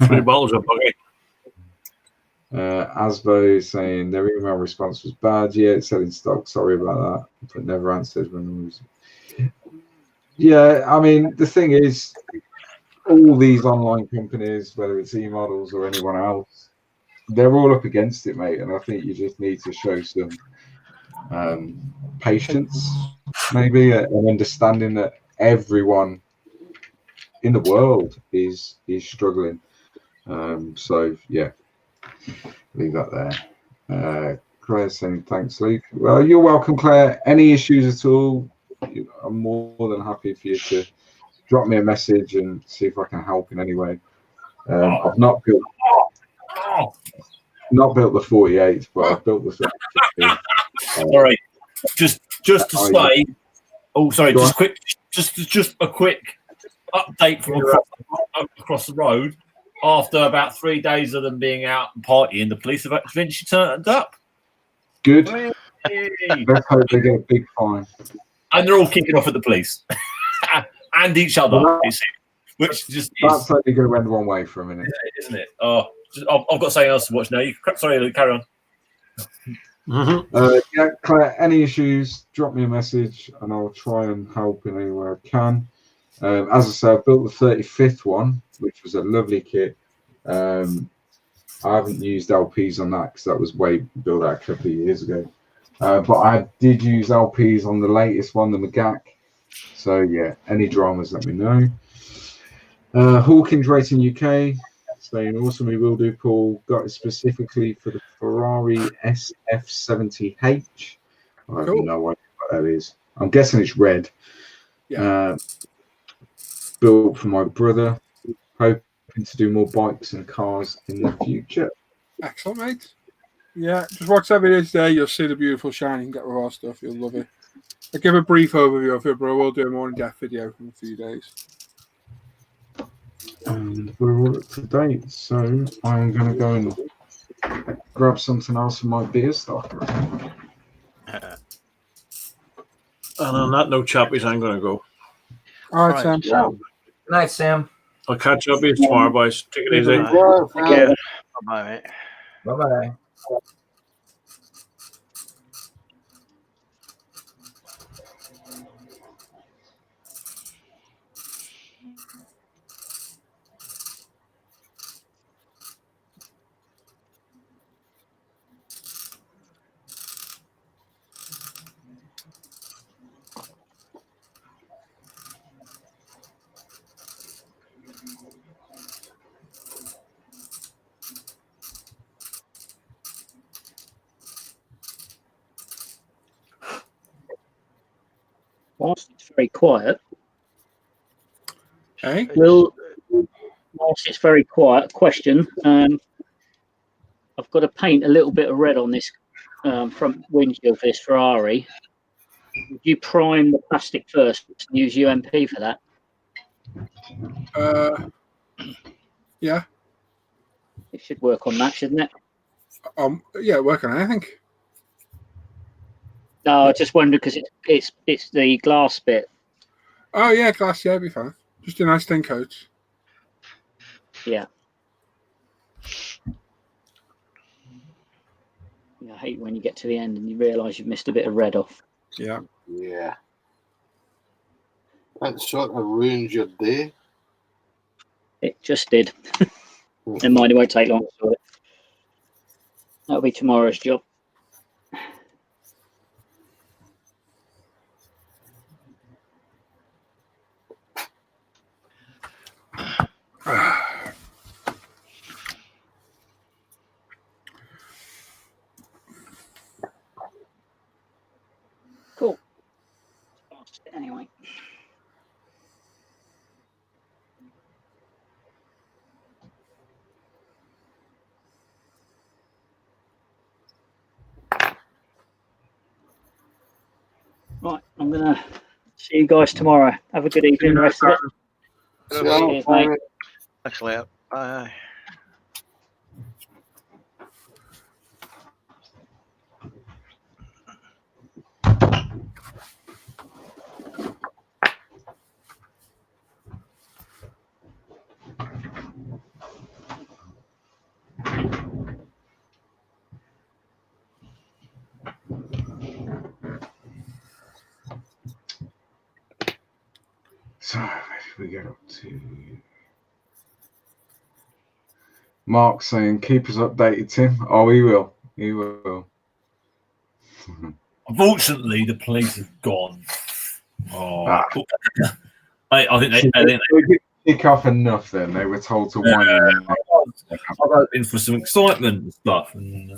3 bottles of bucket. Asbo is saying their email response was bad. Yeah, it said in stock. Sorry about that, but never answered when it was. Yeah, I mean, the thing is, all these online companies, whether it's E-models or anyone else, they're all up against it, mate. And I think you just need to show some patience, maybe, and understanding that everyone in the world is struggling. So yeah, leave that there. Claire saying thanks, Luke. Well, you're welcome, Claire. Any issues at all, I'm more than happy for you to drop me a message and see if I can help in any way. I've not built the 48, but I've built the 30. Sorry, just to say. Oh, sorry. Just a quick update from across the road. After about 3 days of them being out and partying, the police have eventually turned up. Good. Let's hope they get a big fine. And they're all kicking off at the police and each other. Which just that's only going to end one way for a minute, isn't it? Oh, I've got something else to watch now. Sorry, Luke, carry on. Yeah, Claire, any issues, drop me a message and I'll try and help in any way I can. As I said, I built the 35th one, which was a lovely kit. I haven't used LPs on that because that was built out a couple of years ago. But I did use LPs on the latest one, the Magak. So yeah, any dramas, let me know. Hawkins Racing UK saying, awesome, we will do, Paul. Got it specifically for the Ferrari SF70H. I have no idea what that is. I'm guessing it's red. Yeah. Built for my brother. Hoping to do more bikes and cars in the future. Excellent, mate. Yeah, just watch that video today. You'll see the beautiful shining get with our stuff. You'll love it. I'll give a brief overview of it, but we'll do a more in-depth video in a few days. And we're all up to date, so I'm going to go and grab something else from my beer stock. And on that note, chappies, I'm going to go. All right, Sam. Good night, Sam. I'll catch up with you tomorrow, boys. Take it easy. Take care. Bye-bye, mate. Bye-bye. whilst it's very quiet, Hey, whilst it's very quiet, question. I've got to paint a little bit of red on this front windshield for this Ferrari. Would you prime the plastic first and use UMP for that? yeah, It should work on that, shouldn't it? yeah, work on anything. No, I just wondered because it's the glass bit. Oh yeah, glass, yeah, it'd be fine. Just a nice thin coat. Yeah. I hate when you get to the end and you realise you've missed a bit of red off. Yeah. Yeah. That sort of ruins your day. It just did. Never mind, it won't take long to sort it. That'll be tomorrow's job. Cool. Anyway. Right, I'm going to see you guys tomorrow. Have a good evening, the rest of it. Cheers, mate. Thanks, Leo. Bye. So we get up to Mark saying, "Keep us updated, Tim." Oh, he will. He will. Unfortunately, the police have gone. Oh, I think they didn't kick off enough. Then they were told to wind them up. I was hoping for some excitement and stuff. And,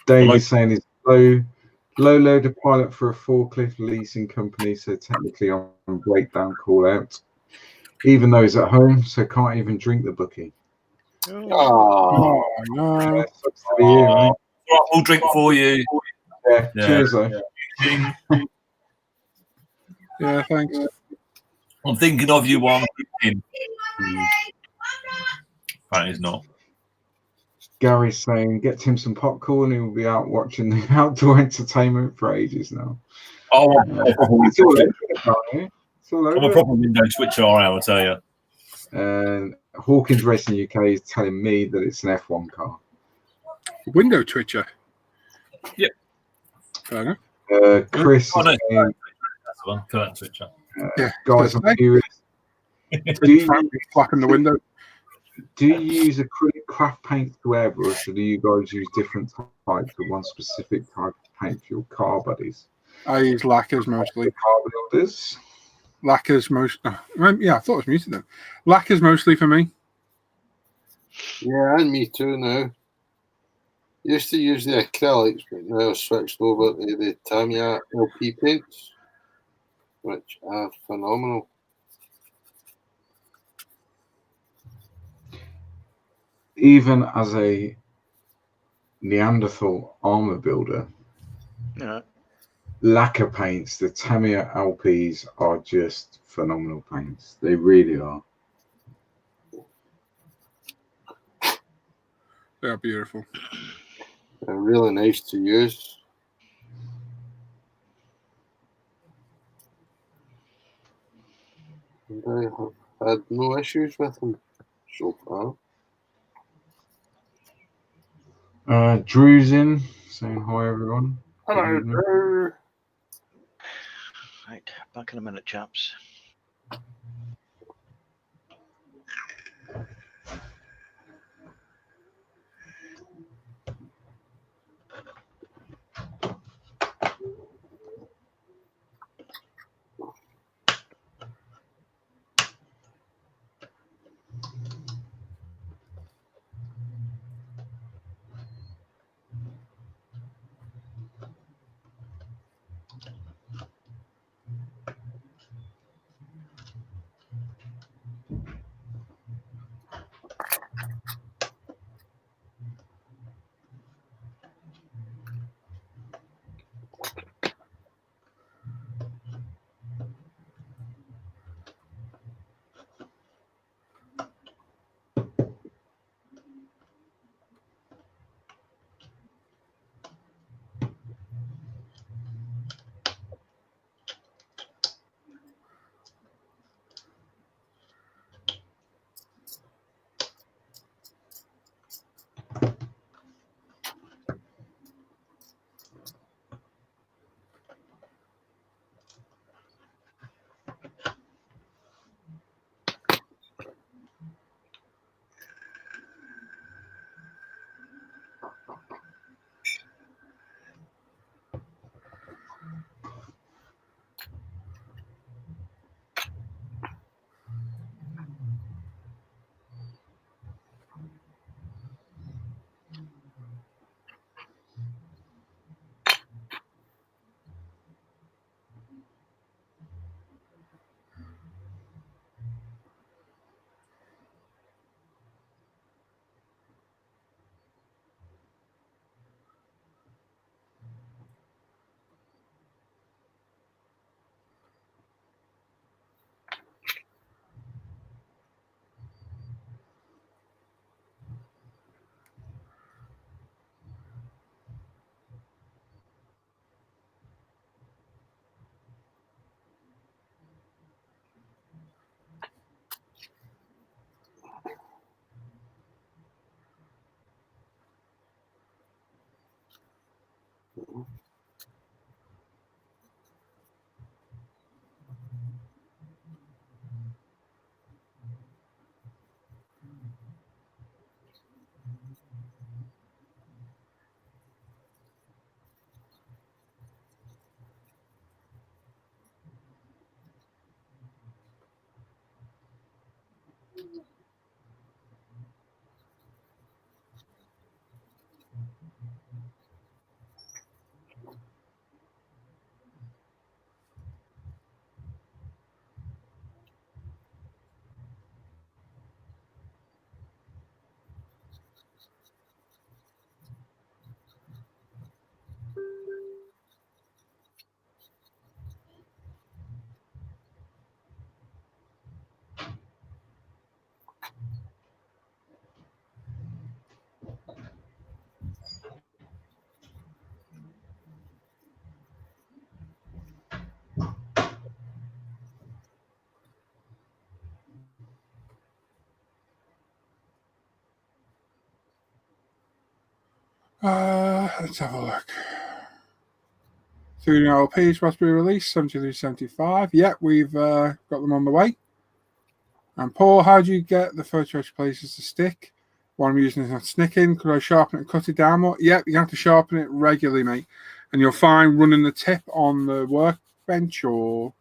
David saying he's low loader pilot for a forklift leasing company, so technically on breakdown call out. Even though he's at home, so can't even drink the bookie. Oh no! We'll drink for you. Yeah. Cheers, though. Yeah, thanks. I'm thinking of you while I'm cooking. That is not. Gary's saying, "Get Tim some popcorn. He will be out watching the outdoor entertainment for ages now." Oh, it's all over. I'm a proper window switcher, I'll tell you. And Hawkins Racing UK is telling me that it's an F1 car. Window twitcher. Yep. Fair enough. Chris is saying, that's one. Curtain switcher. Guys, I'm curious. Do you flapping the window? Do you use acrylic craft paint to airbrush, or do you guys use different types for one specific type of paint for your car buddies? I use lacquers mostly. Car builders. Lacquers most. Yeah, I thought it was muted then. Lacquers mostly for me. Yeah, and me too now. Used to use the acrylics, but now I've switched over to the Tamiya LP paints, which are phenomenal. Even as a Neanderthal armor builder, lacquer paints, the Tamiya LPs are just phenomenal paints. They really are. They are beautiful. They're really nice to use. And I have had no issues with them so far. Drew's in, saying hi, everyone. Hello, Drew. Right, back in a minute, chaps. Let's have a look. 3 LPs supposed to be released, 73.75. Yeah, we've got them on the way. And Paul, how do you get the photo etch places to stick? What I'm using is not sticking. Could I sharpen it and cut it down more? Yep, you have to sharpen it regularly, mate. And you'll find running the tip on the workbench or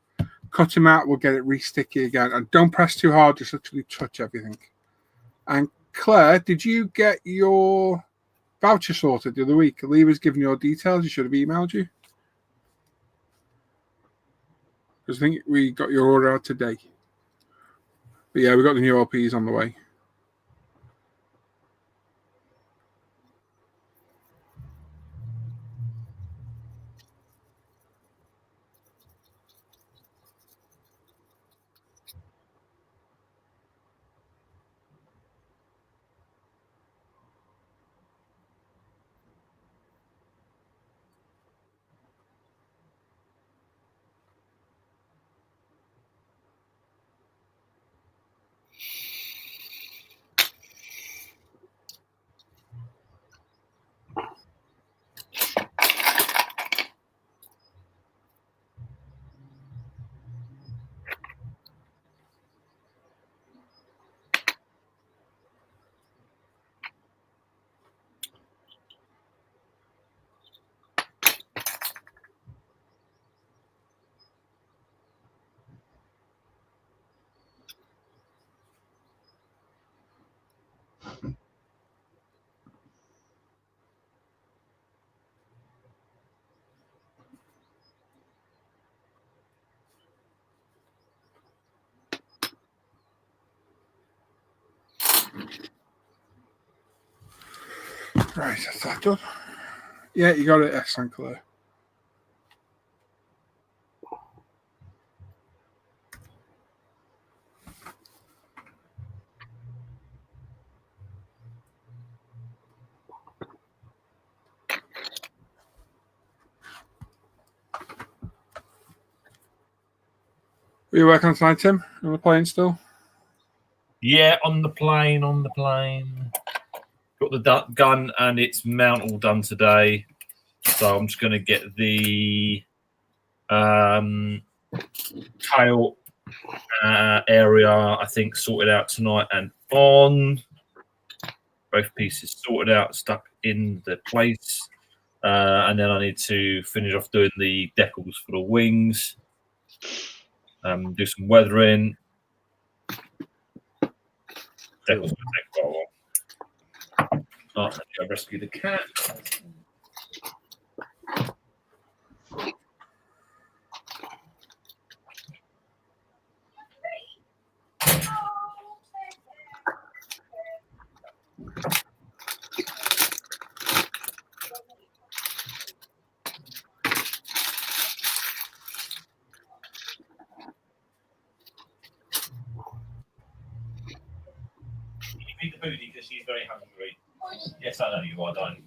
cut them out will get it re-sticky again. And don't press too hard, just literally touch everything. And Claire, did you get your voucher sorted the other week? Lee was giving your details. He should have emailed you. Because I think we got your order out today. But yeah, we got the new LPs on the way. Right, that's that done. Yeah, you got it. Excellent, Claire. Are you working on tonight, Tim? On the plane still? Yeah, on the plane. Got the gun and its mount all done today. So I'm just going to get the tail area, I think, sorted out tonight and on. Both pieces sorted out, stuck in the place. And then I need to finish off doing the decals for the wings. Do some weathering. Decals will take quite a while. I'll rescue the cat. Feed the booty because she's very hungry. Yes, I know you are, don't.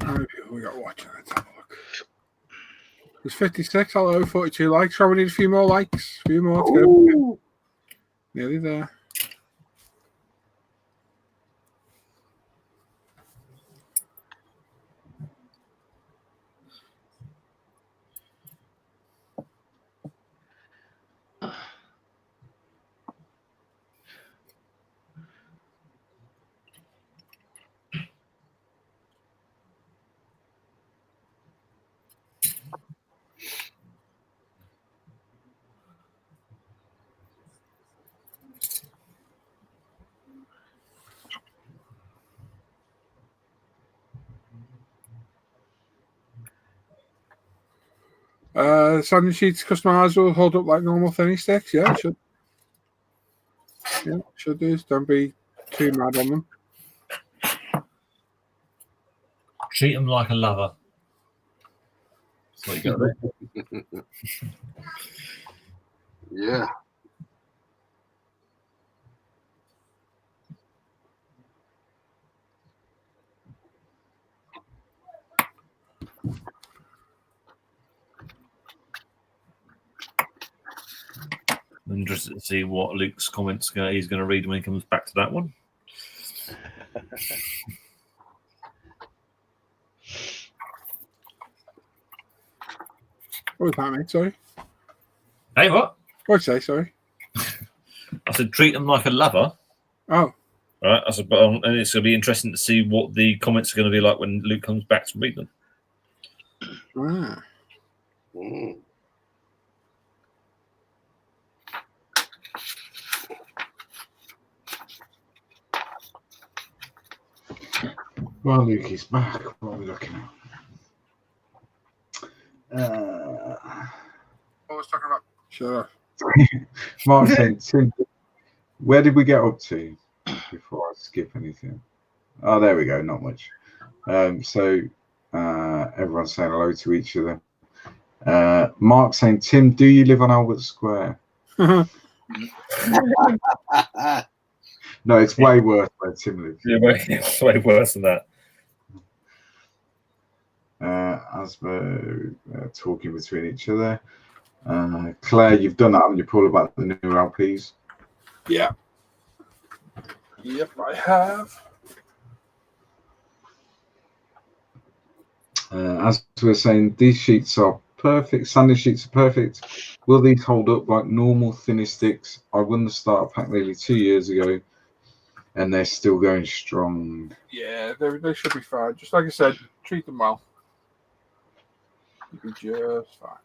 How many people we got watching? Let's have a look. There's 56. Hello, 42 likes. So we need a few more likes. A few more to go. Nearly there. Sanding sheets customized will hold up like normal thinny sticks. Yeah, it should. Yeah, should do. Don't be too mad on them. Treat them like a lover. That's what you got there. Yeah. I'm interested to see what Luke's comments he's going to read when he comes back to that one. What was that, mate? Sorry. Hey, what? What'd you say? Sorry. I said treat them like a lover. Oh. All right. I said, and it's going to be interesting to see what the comments are going to be like when Luke comes back to read them. Ah. Mm. Well, Luke is back. What are we looking at? What was talking about? Sure. Mark saying, Tim, where did we get up to before I skip anything? Oh, there we go. Not much. So everyone's saying hello to each other. Mark saying, Tim, do you live on Albert Square? No, it's way worse where Tim lives. Yeah, it's way worse than that. As we're talking between each other. Claire, you've done that, haven't you, Paul, about the new LPs? Yeah. Yep, I have. As we're saying, these sheets are perfect. Sanding sheets are perfect. Will these hold up like normal thinner sticks? I won the starter pack nearly 2 years ago, and they're still going strong. Yeah, they should be fine. Just like I said, treat them well. You'll be just fine.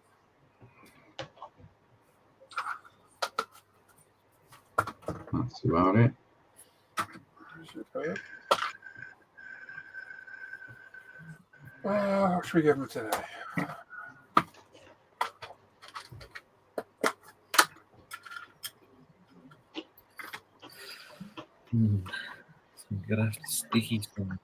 That's about it. Superb. What should we give them today? So I'm gonna have to sticky some.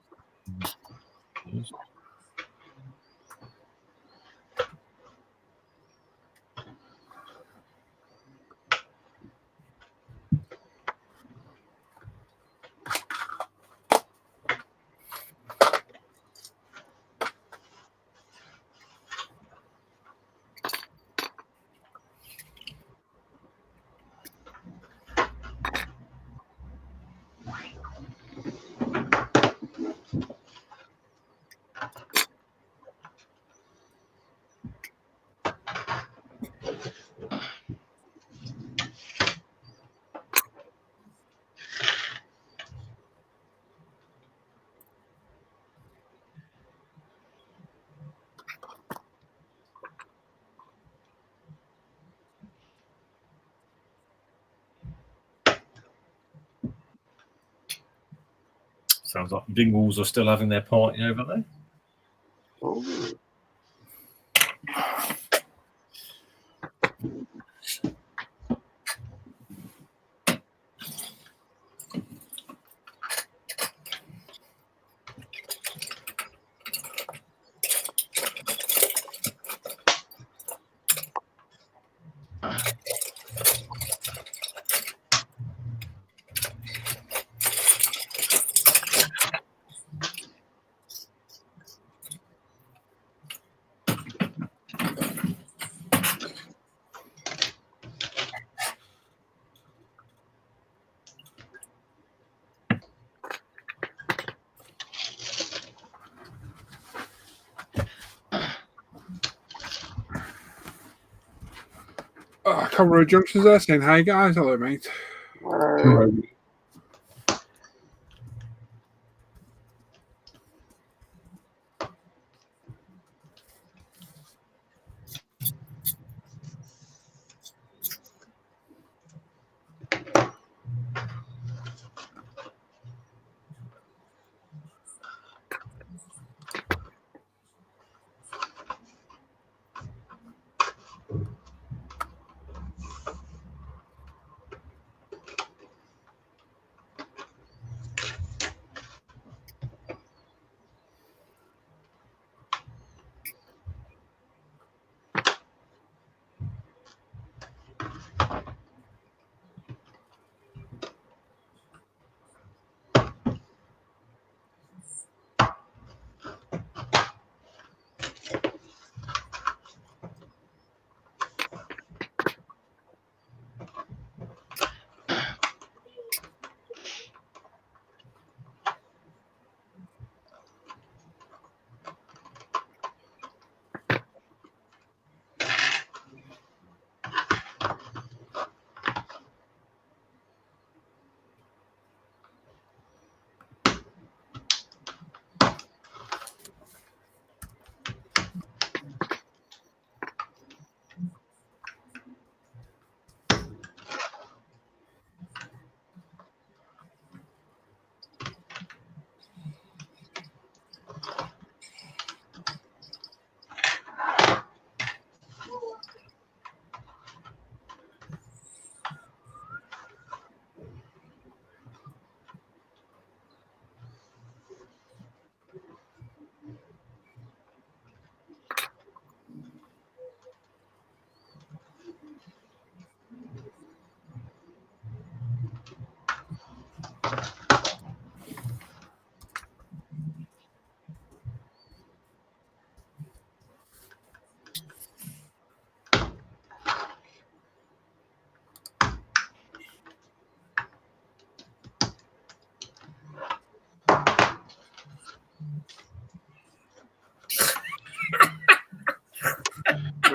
Sounds like Dingwalls are still having their party over there. Oh. Cover of Junctions there saying, hi guys, hello mate. Hello.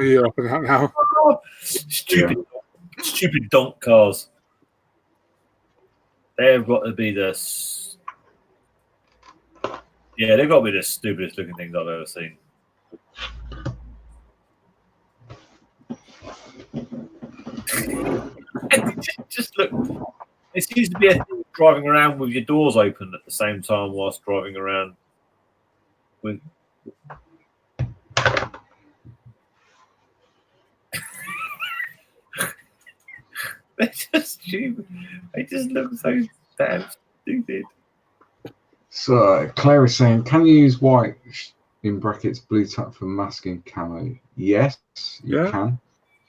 you're up in that now. Stupid donk cars. They've got to be the. Yeah, they've got to be the stupidest looking things I've ever seen. Just look. It seems to be a thing driving around with your doors open at the same time whilst driving around with. They're just stupid. They just look so damn stupid. So Claire is saying, can you use white in brackets blue tack for masking camo? Yes, you can.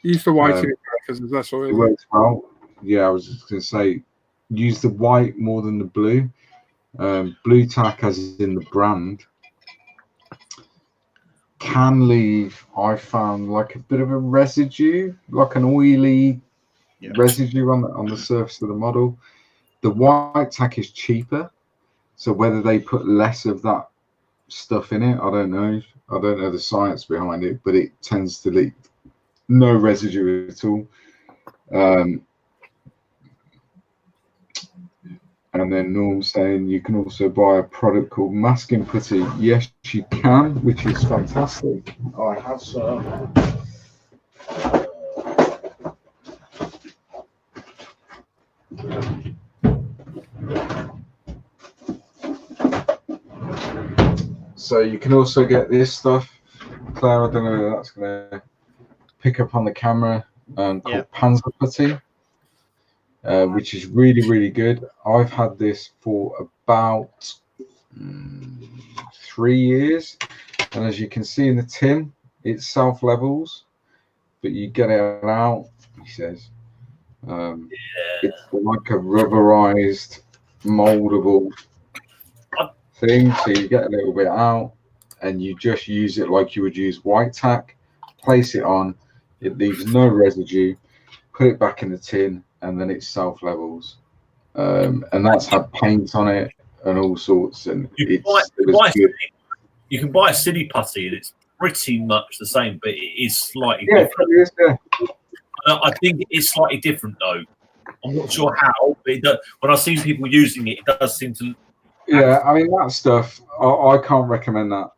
Use the white in brackets. That's all. It works well. Yeah, I was just going to say, use the white more than the blue. Blue tack, as in the brand, can leave, I found, like a bit of a residue, like an oily residue on the surface of the model. The white tack is cheaper, so whether they put less of that stuff in it, I don't know. I don't know the science behind it, but it tends to leave no residue at all. And then Norm saying you can also buy a product called masking putty. Yes, you can, which is fantastic. I have some. So you can also get this stuff. Claire, I don't know if that's going to pick up on the camera, called Panzer Putty, which is really, really good. I've had this for about 3 years. And as you can see in the tin, it self-levels, but you get it out, he says. It's like a rubberized, moldable thing, so you get a little bit out and you just use it like you would use white tack, place it on, it leaves no residue, put it back in the tin, and then it self-levels. And that's had paint on it and all sorts, and you can buy a city putty and it's pretty much the same, but it is slightly different. I think it is slightly different though. I'm not sure how, but when I've seen people using it, it does seem to. Yeah, I mean, that stuff, I can't recommend that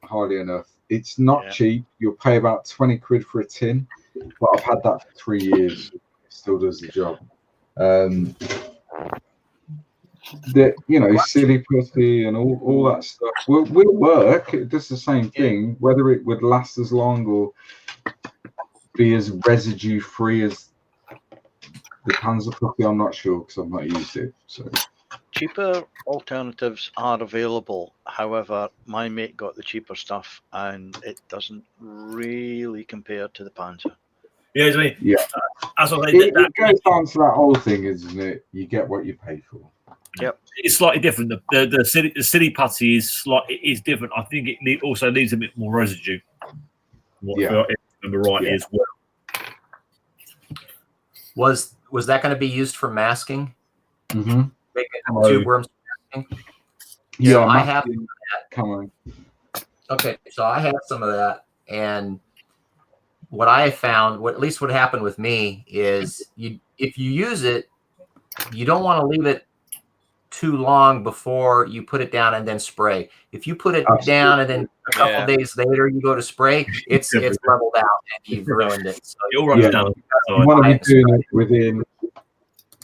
highly enough. It's not cheap. You'll pay about 20 quid for a tin, but I've had that for 3 years. It still does the job. Silly putty and all that stuff will work. It does the same thing. Whether it would last as long or be as residue free as the Panzer Putty, I'm not sure because I've not used it. So. Cheaper alternatives are available. However, my mate got the cheaper stuff and it doesn't really compare to the Panzer. Yeah, I mean, it goes down to that whole thing, isn't it? You get what you pay for. Yep, it's slightly different. The city putty is different. I think it also leaves a bit more residue. If I remember right, as well. Was that going to be used for masking? Mm-hmm. Tube worms masking? Yeah, so I have that. Come on. Okay, so I have some of that, and what I found, at least what happened with me, is if you use it, you don't want to leave it too long before you put it down and then spray. If you put it down and then a couple days later you go to spray, it's leveled out and you've ruined it. So you'll run down. You want to be doing it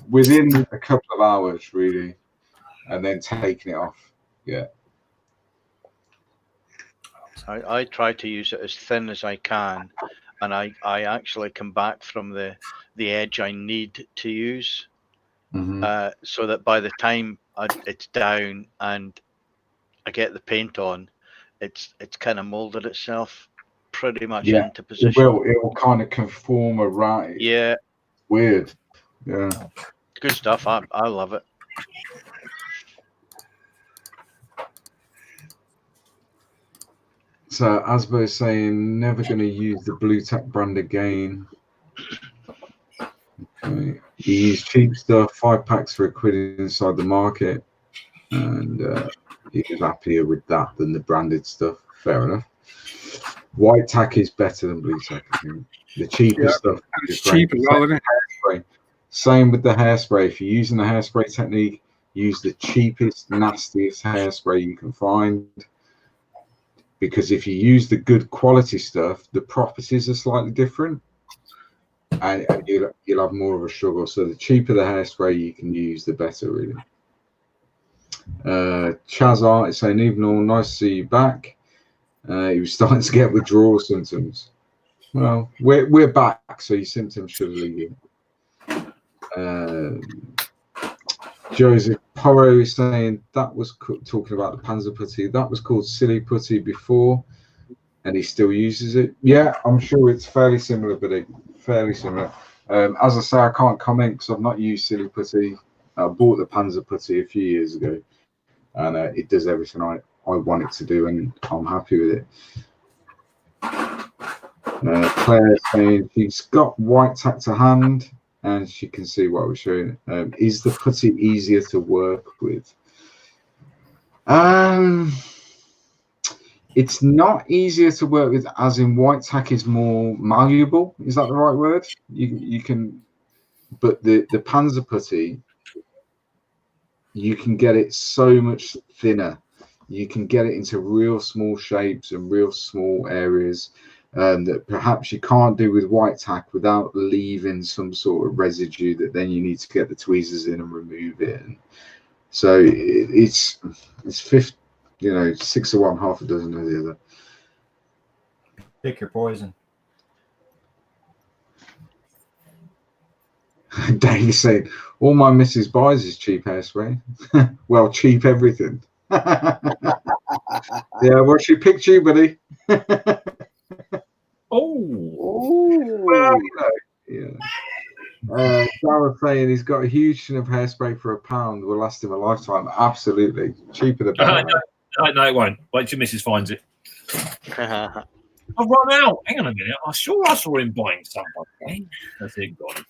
within a couple of hours, really, and then taking it off. Yeah. I try to use it as thin as I can, and I actually come back from the edge I need to use. So that by the time it's down and I get the paint on, it's kind of molded itself pretty much into position. It will kind of conform around. Yeah. Weird. Yeah. Good stuff. I love it. So Asbo is saying never going to use the Blue Tack brand again. Okay. He used cheap stuff, 5 packs for £1 inside the market, and he was happier with that than the branded stuff. Fair enough. White tack is better than blue tack, I think. The cheaper stuff. It's cheap as well, isn't it? Hairspray. Same with the hairspray. If you're using the hairspray technique, use the cheapest, nastiest hairspray you can find. Because if you use the good quality stuff, the properties are slightly different, and you'll have more of a struggle. So the cheaper the hairspray you can use, the better, really. Chaz Art is saying, "Evening all, nice to see you back." He was starting to get withdrawal symptoms. Well, we're back, so your symptoms should leave you. Joseph Porro is saying that was talking about the Panzer Putty. That was called Silly Putty before, and he still uses it. Yeah, I'm sure it's fairly similar, but fairly similar. As I say, I can't comment because I've not used Silly Putty. I bought the Panzer Putty a few years ago, and it does everything I want it to do, and I'm happy with it. Claire saying she's got white tack to hand, and she can see what we're showing. Is the putty easier to work with? It's not easier to work with, as in white tack is more malleable. Is that the right word? You can, but the Panzer Putty, you can get it so much thinner. You can get it into real small shapes and real small areas that perhaps you can't do with white tack without leaving some sort of residue that then you need to get the tweezers in and remove it. And so it's 50, 6 of one, half a dozen of the other. Pick your poison. Dave saying, all my missus buys is cheap hairspray. Well, cheap everything. Yeah, well, she picked you, buddy. Well, Sarah saying he's got a huge tin of hairspray for £1 will last him a lifetime. Absolutely. Cheaper the better. No, it won't. Wait till Mrs. finds it. I've run out. Hang on a minute. I'm sure I saw him buying something. That's it, gone.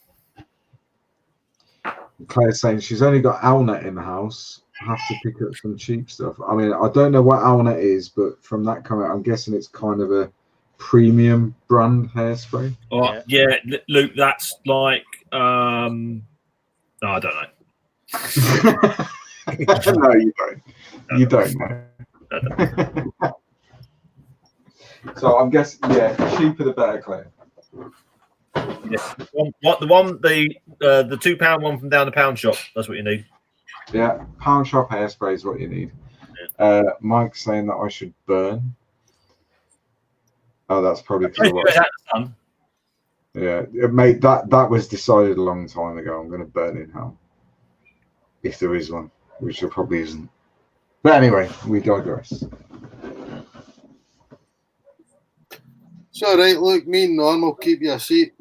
Claire's saying she's only got Owlnet in the house. I have to pick up some cheap stuff. I mean, I don't know what Owlnet is, but from that comment, I'm guessing it's kind of a premium brand hairspray. Oh, yeah, Luke, that's like no, I don't know. No, you don't. You don't know. So I'm guessing, yeah, cheaper the better, Claire. Yeah. The £2 one from down the pound shop. That's what you need. Yeah, pound shop hairspray is what you need. Mike's saying that I should burn. Oh, that's probably yeah, mate. That was decided a long time ago. I'm going to burn in hell if there is one, which there probably isn't. But anyway, we digress. It's all right. Look, me and Norm will keep you a seat.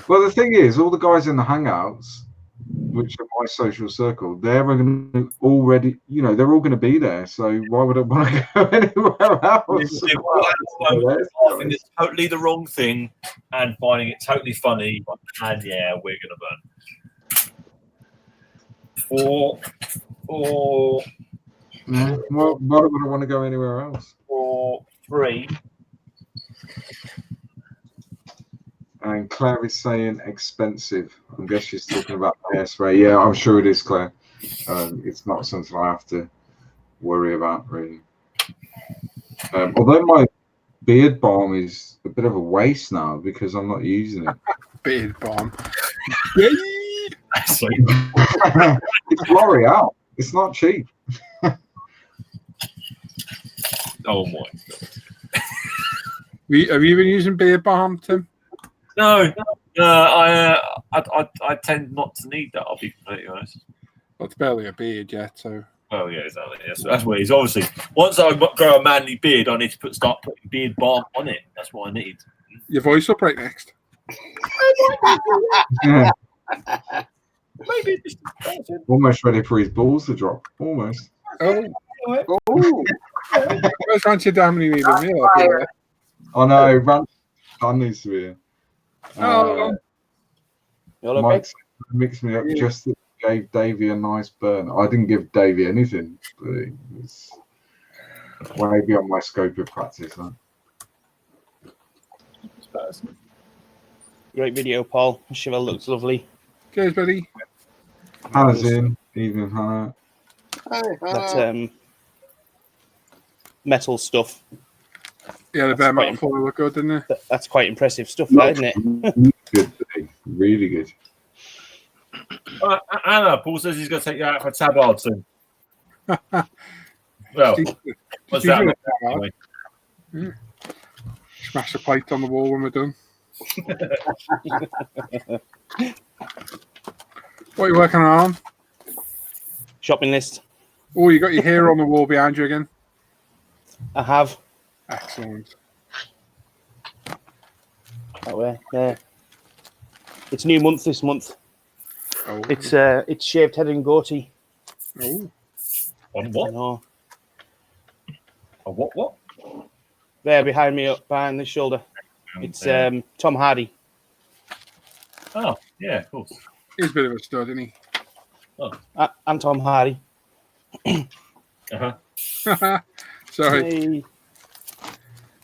Well, the thing is, all the guys in the Hangouts, which are my social circle, they're going to already, they're all going to be there. So why would I want to go anywhere else? Finding it's totally the wrong thing and finding it totally funny, and yeah, we're going to burn. Or why would I want to go anywhere else? Or 3. And Claire is saying expensive. I guess she's talking about hairspray. Yeah, I'm sure it is, Claire. It's not something I have to worry about, really. Although my beard balm is a bit of a waste now because I'm not using it. Beard balm. It's L'Oreal. It's not cheap. Oh my god. Have you been using beard balm, Tim? No, I tend not to need that. I'll be completely honest. Well, it's barely a beard yet, so. Oh yeah, exactly. That's what it is. Obviously, once I grow a manly beard, I need to start putting beard balm on it. That's what I need. Your voice will break next. Maybe. Almost ready for his balls to drop. Almost. Oh. Where's Rancher Damn you need a meal? Oh no, Rancher needs to be here. Mike mixed me up just that gave Davey a nice burn. I didn't give Davey anything, but it was way beyond my scope of practice. Huh? Great video, Paul. Chevelle looks lovely. Cheers, buddy. Hannah's in. Evening, Hannah. That metal stuff. Yeah, the bare metal foil look good, didn't it? That's quite impressive stuff, that, isn't it? Good thing. Really good. Anna, Paul says he's going to take you out for tabard soon. Well, what's that? Anyway. Yeah. Smash the plate on the wall when we're done. What are you working on? Shopping list. Oh, you got your hair on the wall behind you again? I have. Excellent. That way, yeah. It's new month this month. Oh. It's shaved head and goatee. Oh. On what? I know. On what? There behind me, up behind the shoulder. It's Tom Hardy. Oh, yeah, of course. He's a bit of a stud, isn't he? Oh. I'm Tom Hardy. Sorry. Hey.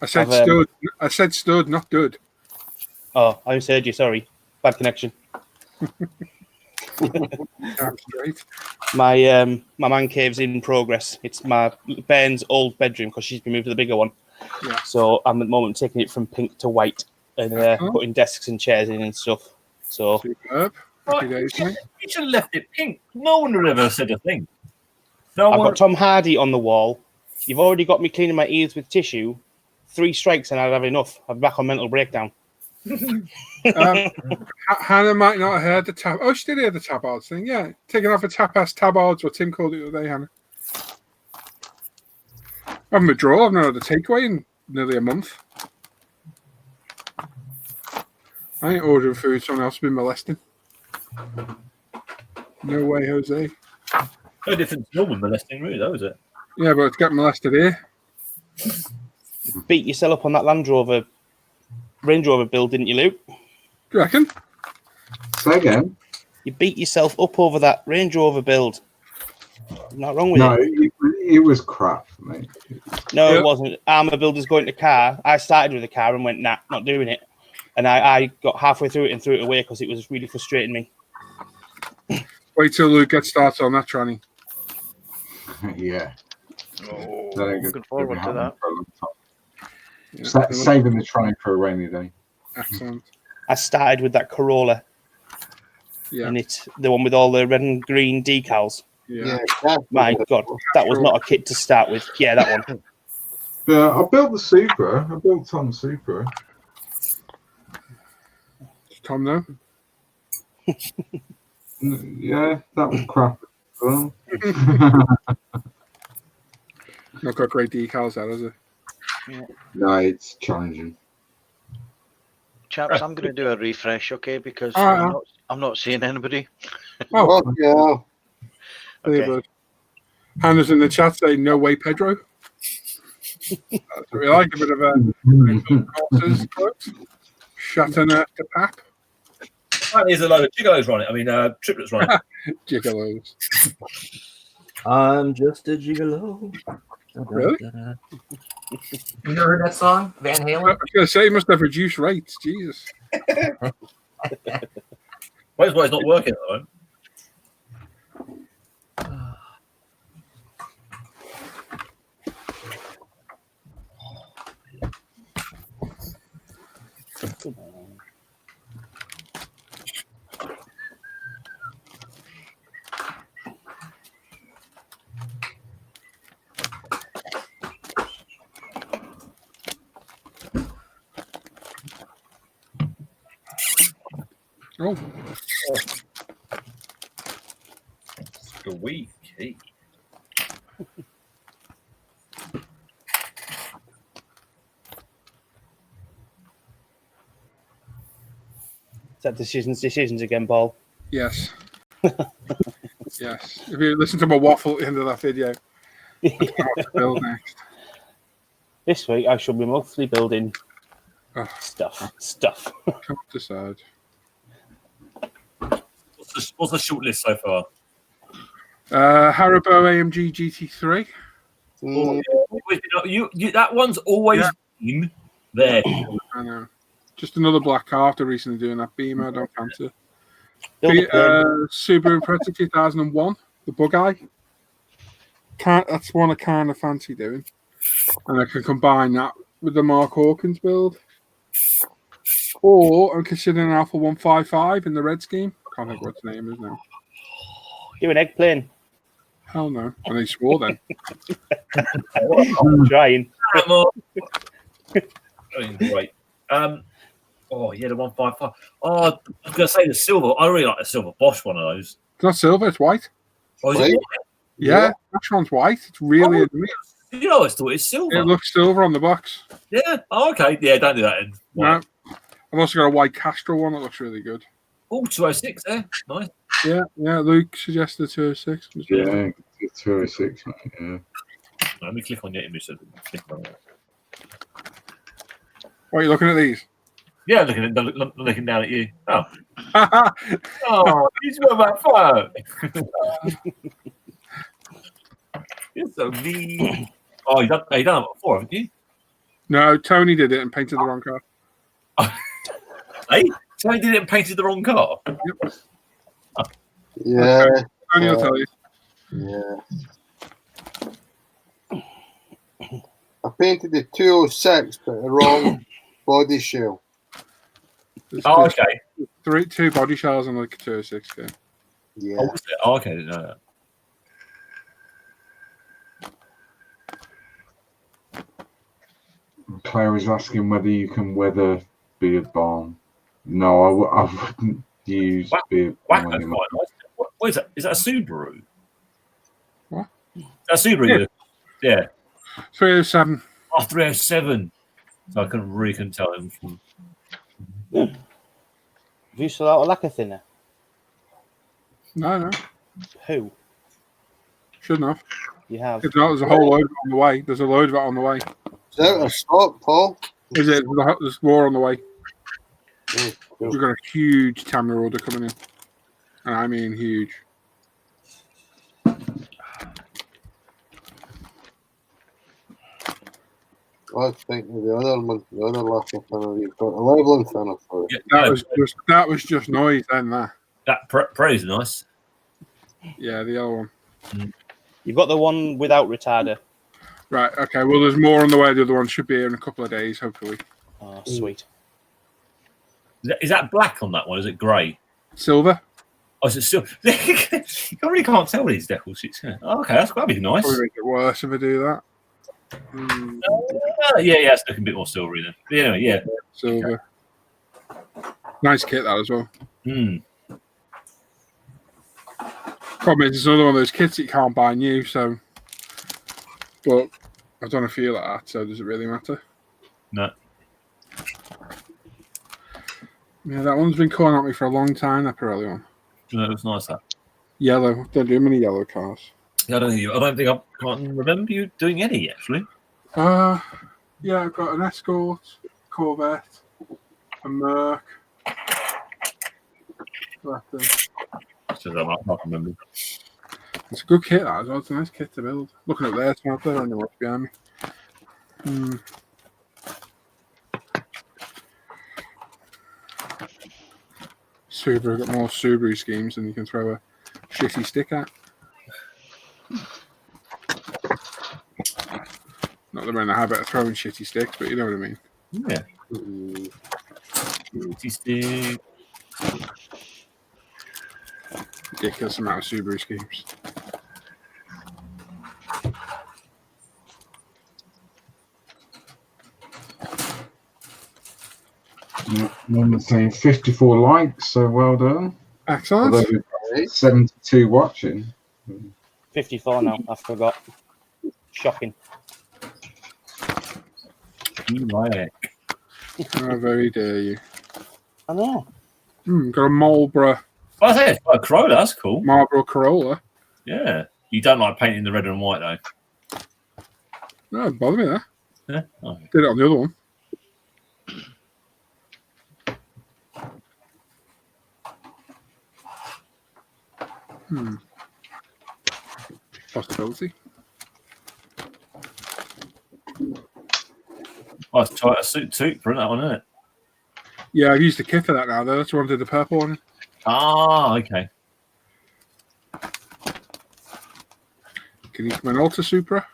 I said stud. I said stud, not good. Oh, I misheard you. Sorry. Bad connection. That's great. My man cave's in progress. It's my Ben's old bedroom because she's been moved to the bigger one. Yeah. So I'm at the moment taking it from pink to white and putting desks and chairs in and stuff. So superb. Happy days, mate. You should have left it pink. No one would ever said a thing. I've got Tom Hardy on the wall. You've already got me cleaning my ears with tissue. 3 strikes and I'd have enough. I'm back on mental breakdown. Hannah might not have heard the tab. Oh, she did hear the tabards thing. Yeah, taking off a tapas tabards, what Tim called it the other day, Hannah. I'm a draw. I've not had a takeaway in nearly a month. I ain't ordering food. Someone else has been molesting. No way, Jose. No different to normal molesting, really, though, is it? Yeah, but it's getting molested here. Beat yourself up on that Range Rover build, didn't you, Luke? Do you reckon? Say again. You beat yourself up over that Range Rover build. Not wrong with it. No, it was crap, mate. No, it wasn't. Armour builders going to car. I started with the car and went, nah, not doing it. And I got halfway through it and threw it away because it was really frustrating me. Wait till Luke gets started on that, Tranny. Yeah. Oh, looking forward to that. Yeah. Saving the train for a rainy day. Excellent. I started with that Corolla. Yeah. And it's the one with all the red and green decals. Yeah. My God, that was not a kit to start with. Yeah, that one. Yeah, I built the Supra. I built Tom's Supra. Tom, though? Yeah, that was crap. Well. Not got great decals out, has it? Yeah. No, it's challenging. Chaps, I'm going to do a refresh, okay? Because I'm not seeing anybody. Oh, yeah. Okay. Hannah's in the chat saying, no way, Pedro. That's what we like, a bit of a shutting at the pap. There's a load of gigolos running. I mean, triplets running. Gigolos. I'm just a gigolo. Really? You ever heard that song, Van Halen? I was going to say, he must have reduced rates. Jesus. Why is it's not working at the moment? Oh. Squeaky. Is that decisions again, Paul? Yes. Yes. If you listen to my waffle at the end of that video, what to build next. This week I shall be mostly building stuff. Come decide. What's the short list so far? Haribo AMG GT3. You that one's always been there. I know. Just another black car after recently doing that. Beamer, I don't fancy. Subaru Impreza 2001, the bug eye. That's one I kind of fancy doing. And I can combine that with the Mark Hawkins build. Or I'm considering an Alpha 155 in the red scheme. Can't think what its name is now. Do an egg plane. Hell no. And they swore then. I'm trying. Right. Oh, yeah, the 155. Oh, I was going to say the silver. I really like the silver Bosch one of those. It's not silver, it's white. Oh, is it white? Yeah, that one's white. It's really annoying. You know, it's silver. It looks silver on the box. Yeah. Oh, okay. Yeah, don't do that then. No. I've also got a white Castro one that looks really good. Oh, 206 there. Nice. Yeah. Luke suggested 206. Yeah, 206. Yeah. Let me click on your image. Click on that. What are you looking at these? Yeah, looking down at you. Oh. Oh, he's got about fun. You're so mean. Oh, you done it before, haven't you? No, Tony did it and painted the wrong car. Hey, Tony did it and painted the wrong car? Yep. Yeah. Okay. Tony will tell you. Yeah. I painted the 206, but the wrong body shell. Oh, okay. Two body shells and like a 206 game. Yeah. Oh, was it? Oh, okay, I didn't know that. Claire is asking whether you can weather beard balm. No, I wouldn't use beard balm. Wacko's quite nice. What is that? Is that a Subaru? What? That's a Subaru. Yeah. 307. Oh, 307. So I couldn't tell him from. Have you still out a lacquer thinner? No. Who? Shouldn't have. You have. If not, there's a whole load of it on the way. There's a load of it on the way. It's out of stock, Paul. Is it? There's more on the way. Oh, cool. We've got a huge Tamra order coming in. And I mean huge. I think the other one, the other lacquer thinner, you've got a leveling thinner for it. Yeah, that was just noise then. That praise nice. Yeah, the other one. You've got the one without retarder. Right, okay. Well, there's more on the way. The other one should be here in a couple of days, hopefully. Oh, sweet. Is that black on that one? Is it grey? Silver. Oh, is it silver? I really can't tell these decals. Oh, okay, that'd be nice. Probably make it worse if I do that. Yeah, it's looking a bit more silvery then. But anyway, yeah. Silver. Nice kit, that as well. Problem is, it's another one of those kits that you can't buy new, so. But I've done a few like that, so does it really matter? No. Yeah, that one's been calling at me for a long time, that Pirelli one. No, it was nice, that. Yellow. Don't do many yellow cars. I don't think I can't remember you doing any, actually. Yeah, I've got an Escort, Corvette, a Merc. So I can't remember. It's a good kit, that as well. It's a nice kit to build. Looking up there, it's not there anymore behind me. Subaru got more Subaru schemes than you can throw a shitty stick at. Not that we're in the habit of throwing shitty sticks, but you know what I mean. Yeah. Shitty stick. Ridiculous amount of Subaru schemes. I'm saying 54 likes, so well done. Excellent. 72 watching. 54 now, I forgot. Shocking. How very dare you. I know. Got a Marlboro. I think it's quite a Corolla, that's cool. Marlboro Corolla. Yeah. You don't like painting the red and white, though? No, it bother me there. Yeah. Oh. Did it on the other one. Possibility. Oh, it's tight a suit for that one, isn't it? Yeah, I've used the kit for that now, though. That's one did the purple one. Ah, okay. Can you come an Ultra Supra?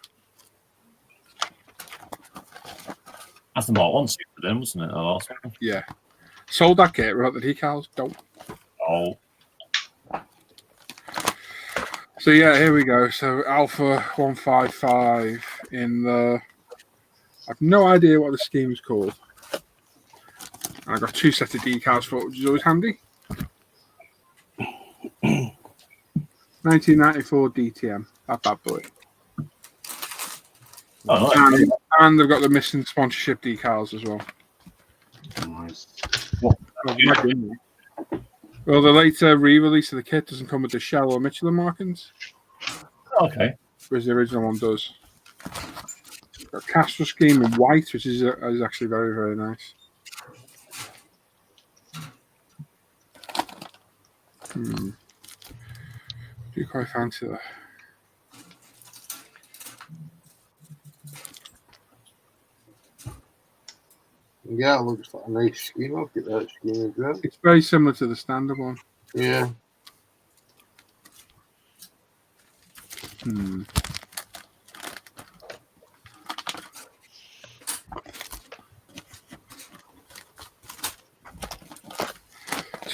That's the Mark 1 Super then, wasn't it? The last one. Yeah. Sold that kit without the decals. Don't. Oh. So yeah, here we go. So Alpha 155 in the. I've no idea what the scheme is called. And I got 2 sets of decals for it, which is always handy. 1994 DTM. That bad boy. Oh, nice. And they've got the missing sponsorship decals as well. Nice. Well, the later re-release of the kit doesn't come with the shell or Michelin markings. Okay. Whereas the original one does. Got Castro scheme in white, which is actually very, very nice. Do quite fancy that. Yeah, it looks like a nice scheme. I'll get that scheme as well. It's very similar to the standard one. Yeah. Too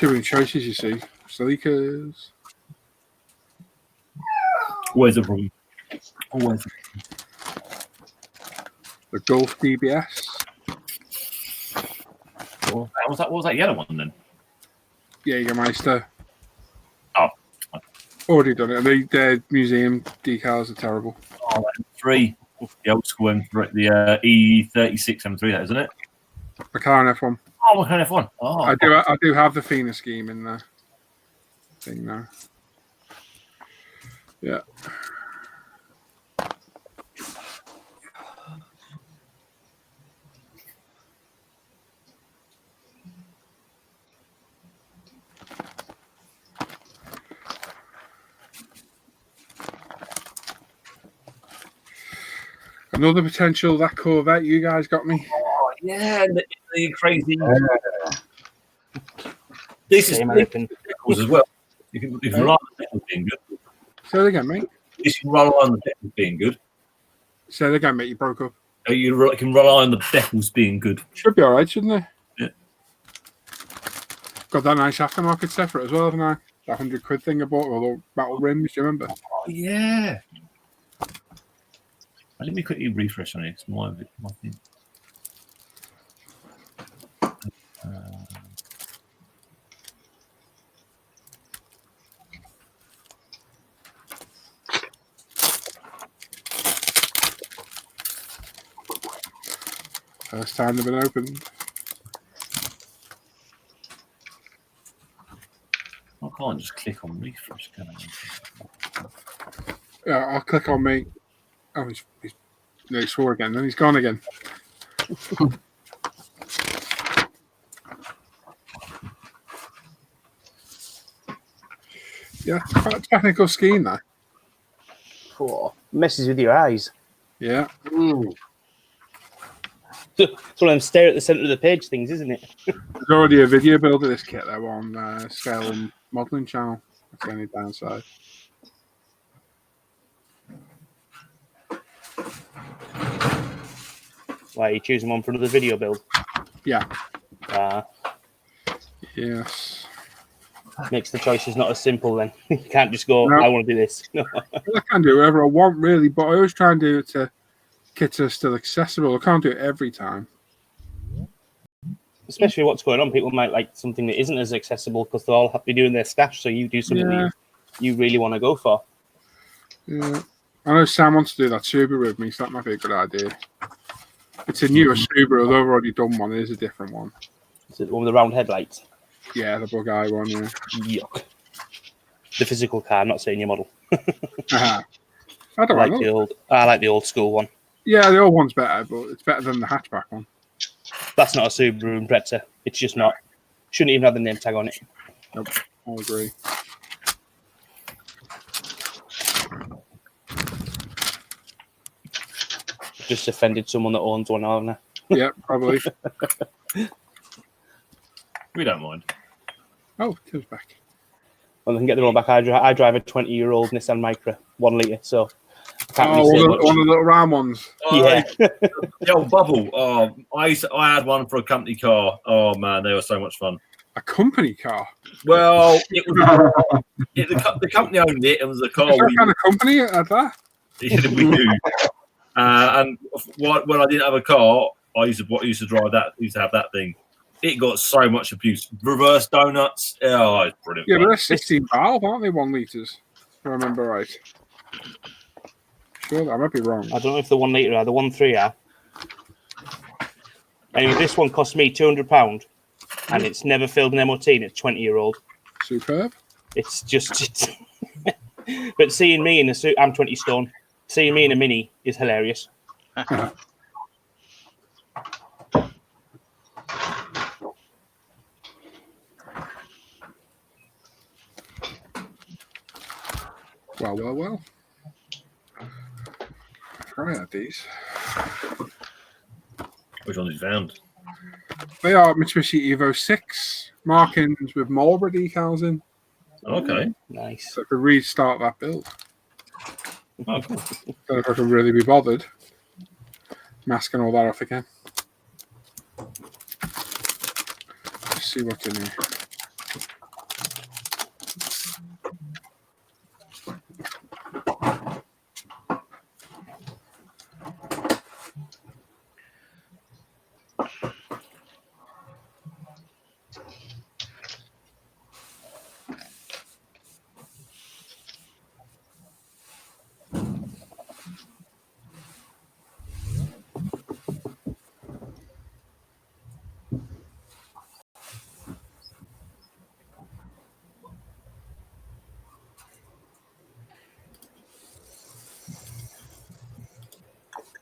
many choices, you see. Sleekers. Always a problem. Always. The Golf DBS. What was that yellow one then? Jägermeister. Oh. Already done it. Their museum decals are terrible. Oh, M3. The old school M3. The E36 M3, that isn't it? McLaren F1. Oh, McLaren F1. Oh, I do have the Fina scheme in the thing now. Yeah. Another potential, that Corvette you guys got me. Oh, yeah, the crazy. This is decals as well. You can rely on the decals being good. Say that again, mate. You can rely on the decals being good. Say that again, mate. You broke up. You can rely on the decals being good. Should be all right, shouldn't they? Yeah. Got that nice aftermarket set for it as well, haven't I? That £100 thing I bought with all the metal rims. Do you remember? Oh, yeah. Let me quickly refresh on it. It's my thing. First time they've been opened. I can't just click on refresh, can I? Yeah, I'll click on me. Oh, he swore again. Then he's gone again. Yeah, it's quite a technical scheme, that. Oh, messes with your eyes. Yeah. It's one of them stare at the centre of the page things, isn't it? There's already a video build of this kit though on Scale and Modelling channel. That's the only downside. Why are you choosing one for another video build? Yeah. Yes. Makes the choices not as simple then. You can't just go, I want to do this. I can do whatever I want really, but I always try and do it to kits are still accessible. I can't do it every time. Especially what's going on, people might like something that isn't as accessible because they're all happy doing their stash, so you do something that you really want to go for. Yeah. I know Sam wants to do that Subaru with me, so that might be a good idea. It's a newer Subaru, although I've already done one. It is a different one. Is it the one with the round headlights? Yeah, the bug eye one, yeah. Yuck. The physical car, I'm not saying your model. I don't know. I like the old school one. Yeah, the old one's better, but it's better than the hatchback one. That's not a Subaru Impreza. It's just not. Shouldn't even have the name tag on it. Nope, I agree. Just offended someone that owns one, haven't I? Yeah, probably. We don't mind. Oh, Tim's back. Well, I can get the one back. I drive a 20-year-old Nissan Micra, 1 litre, so I can't Oh, really say one much. of the little round ones. Yeah. The old bubble. Oh, I had one for a company car. Oh man, they were so much fun. A company car. Well, it was the company owned it. It was a car. Is that kind of company at that? We do. And when I didn't have a car, I used to drive that. Used to have that thing. It got so much abuse. Reverse donuts. Oh, it's brilliant. Yeah, but they're 16 valve, aren't they? 1 litres. If I remember right. Sure, I might be wrong. I don't know if the 1 litre are. The 1.3 are. Anyway, this one cost me £200, and it's never filled an MOT, and it's 20-year-old. Superb. It's just... But seeing me in a suit, I'm 20 stone. Seeing me in a Mini is hilarious. Well. Try out these. Which one is found? They are Mitsubishi Evo 6 markings with Marlboro decals in. Okay. Nice. So I could restart that build. Oh, cool. Don't know if I can really be bothered masking all that off again. Let's see what's in here.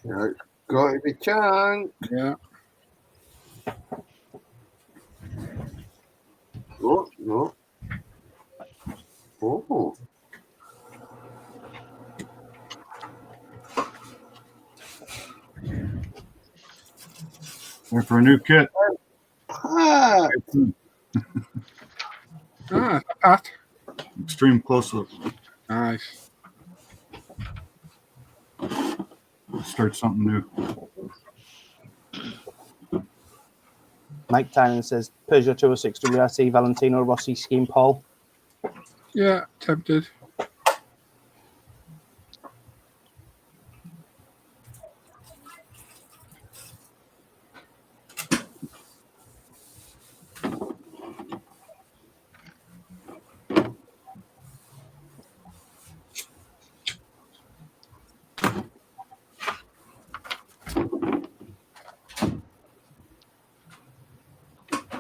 Right. Got to be chunk. Yeah. Oh, no. Oh. Wait for a new kit. Ah. Pat. Extreme close-up. Nice. Start something new. Mike Tynan says, Peugeot 206 WRC Valentino Rossi scheme Paul. Yeah, tempted.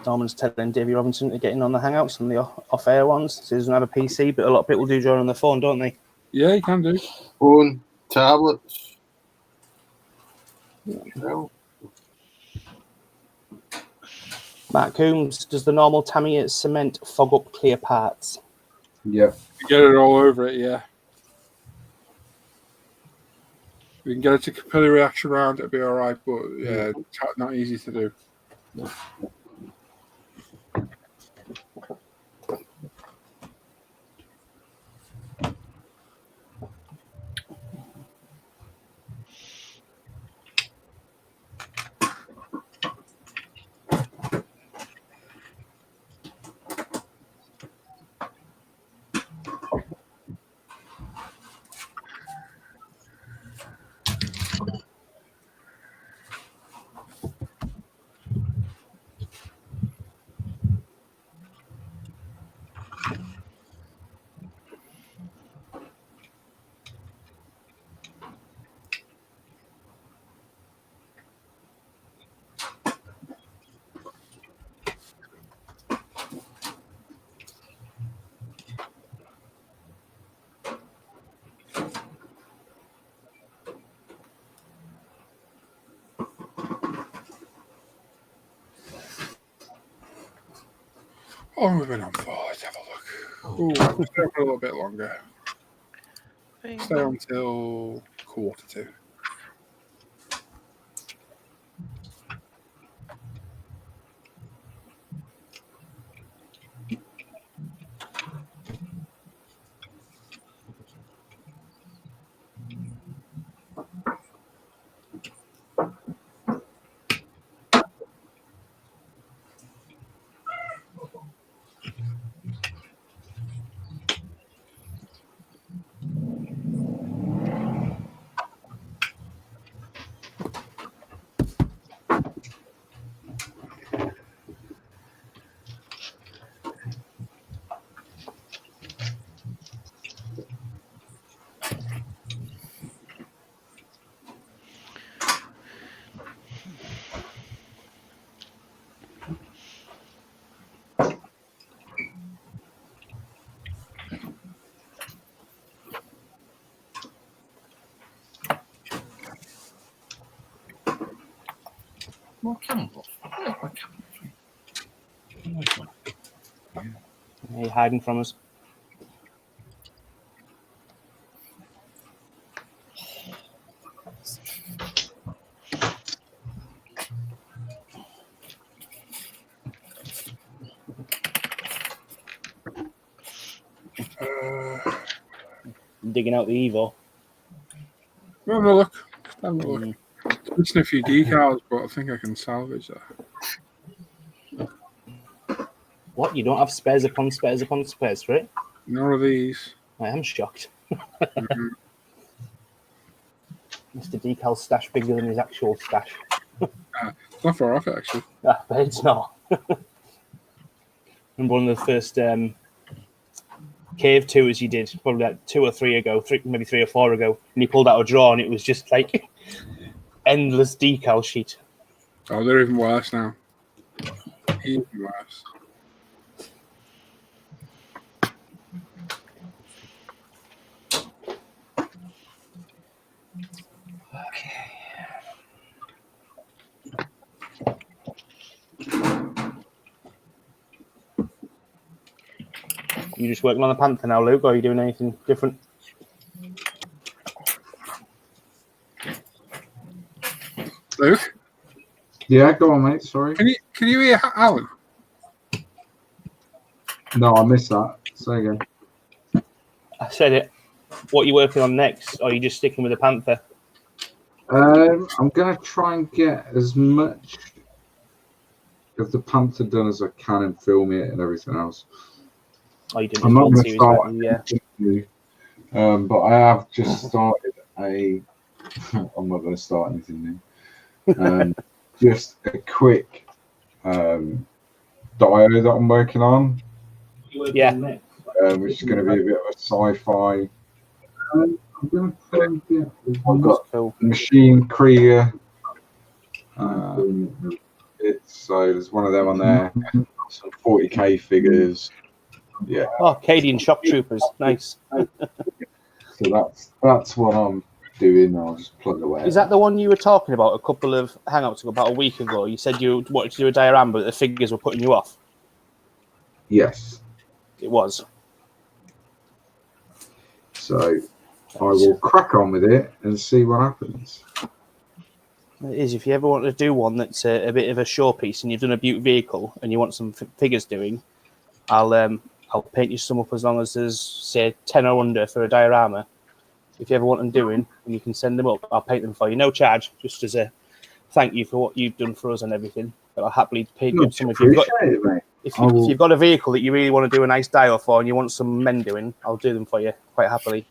Norman's telling Davey Robinson to get in on the Hangouts and the off-air ones. So he doesn't have a PC, but a lot of people do join on the phone, don't they? Yeah, you can do. Phone, tablets. Well. Mark Coombs, does the normal Tamiya cement fog up clear parts? Yep. You get it all over it, yeah. We can get it to capillary reaction around, it'll be alright, but yeah, not easy to do. Oh, we've been on for. Let's have a look. Ooh, stay on for a little bit longer. Stay on till 1:45. my camera off? Where's my camera? Are you hiding from us? Digging out the Evo. Have a look. Have a look. Missing a few decals, but I think I can salvage that. What? You don't have spares upon spares upon spares for it? None of these. I am shocked. Mr. Decal stash bigger than his actual stash. It's not far off it, actually. I bet it's not. Remember one of the first cave tours you did, probably like 2 or 3 ago, maybe 3 or 4 ago, and you pulled out a drawer and it was just like endless decal sheet. Oh, they're even worse now. Even worse. You just working on the Panther now, Luke, or are you doing anything different? Luke? Yeah, go on, mate. Sorry. Can you hear Alan? No, I missed that. Say again. I said it. What are you working on next, or are you just sticking with the Panther? I'm gonna try and get as much of the Panther done as I can and film it and everything else. Oh, you didn't. I'm not going to start. But I have just started a. I'm not going to start anything new. Just a quick dio that I'm working on. Yeah. Which is going to be a bit of a sci-fi. I'm going to try and get. I've got Machine Krieger. So there's one of them on there. Some 40k figures. Yeah. Oh, Cadian shock troopers. Nice. So that's what I'm doing. I'll just plug away. Is that the one you were talking about a couple of hangouts ago, about a week ago? You said you wanted to do a diorama, but the figures were putting you off. Yes. It was. So I will crack on with it and see what happens. It is. If you ever want to do one that's a bit of a showpiece and you've done a beaut vehicle and you want some figures doing, I'll paint you some up as long as there's, say, 10 or under for a diorama. If you ever want them doing, and you can send them up, I'll paint them for you. No charge, just as a thank you for what you've done for us and everything. But I'll happily paint you up some. If you've got a vehicle that you really want to do a nice dio for and you want some men doing, I'll do them for you quite happily.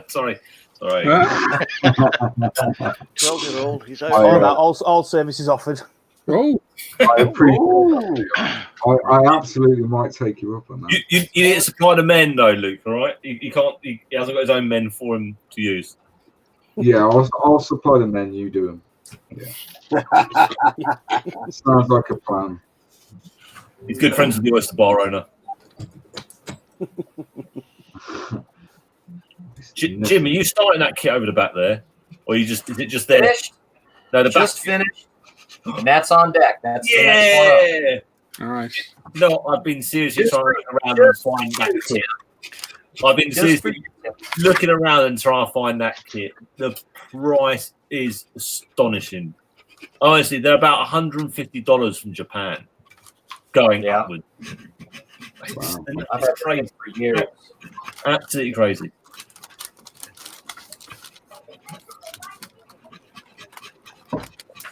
Sorry. 12-year-old, he's out. All services offered. Oh, I appreciate that. I absolutely might take you up on that. You need to supply the men, though, Luke. All right, he can't. He hasn't got his own men for him to use. Yeah, I'll supply the men. You do them. Yeah. Sounds like a plan. He's good friends with the oyster bar owner. Jim, are you starting that kit over the back there, or is it just there? Finished. No, the just back. Finished. And that's on deck. That's the next one up. Nice. No, I've been seriously trying to look around and find that kit. I've been seriously looking around and trying to find that kit. The price is astonishing. Honestly, they're about $150 from Japan, going upward. Wow. I've had crazy for years. Absolutely crazy.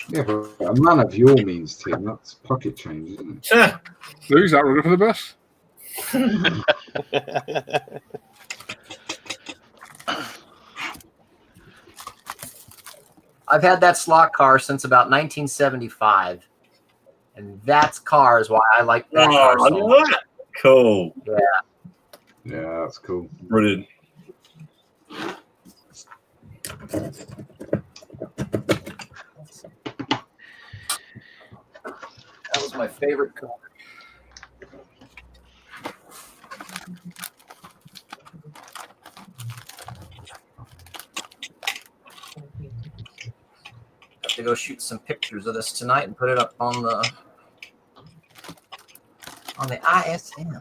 Yeah, but a man of your means, Tim, that's pocket change, isn't it? Who's that running for the bus? I've had that slot car since about 1975, and that's cars why I like that car so much. Cool. Yeah. Yeah, that's cool. Brilliant. That was my favorite car. to go shoot some pictures of this tonight and put it up on the ISM.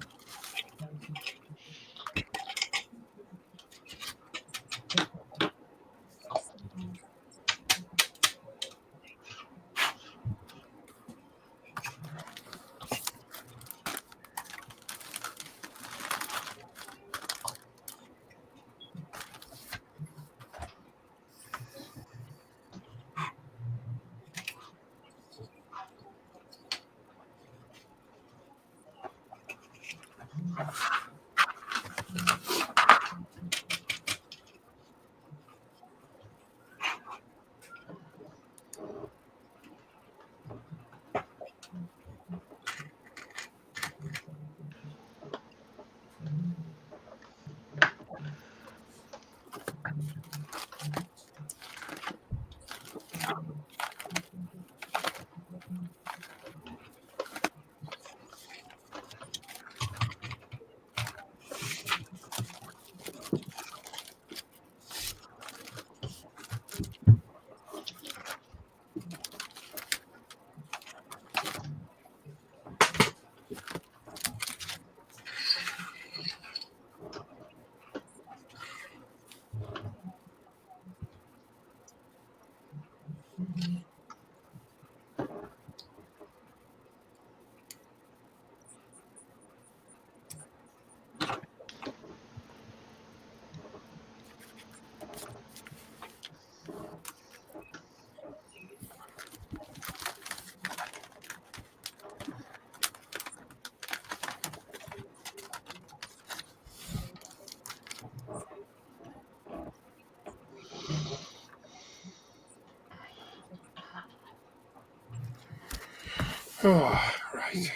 Oh, right.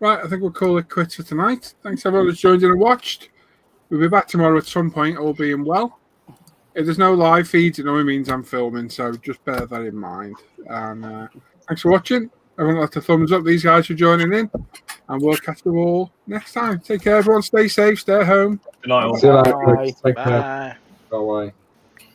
Right, I think we'll call it quits for tonight. Thanks everyone who's joined in and watched. We'll be back tomorrow at some point, all being well. If there's no live feeds, it only means I'm filming, so just bear that in mind. And thanks for watching. Everyone left a thumbs up. These guys for joining in. And we'll catch you all next time. Take care, everyone. Stay safe. Stay at home. Good night, all. See you later. Bye. Take care. Bye. Bye-bye.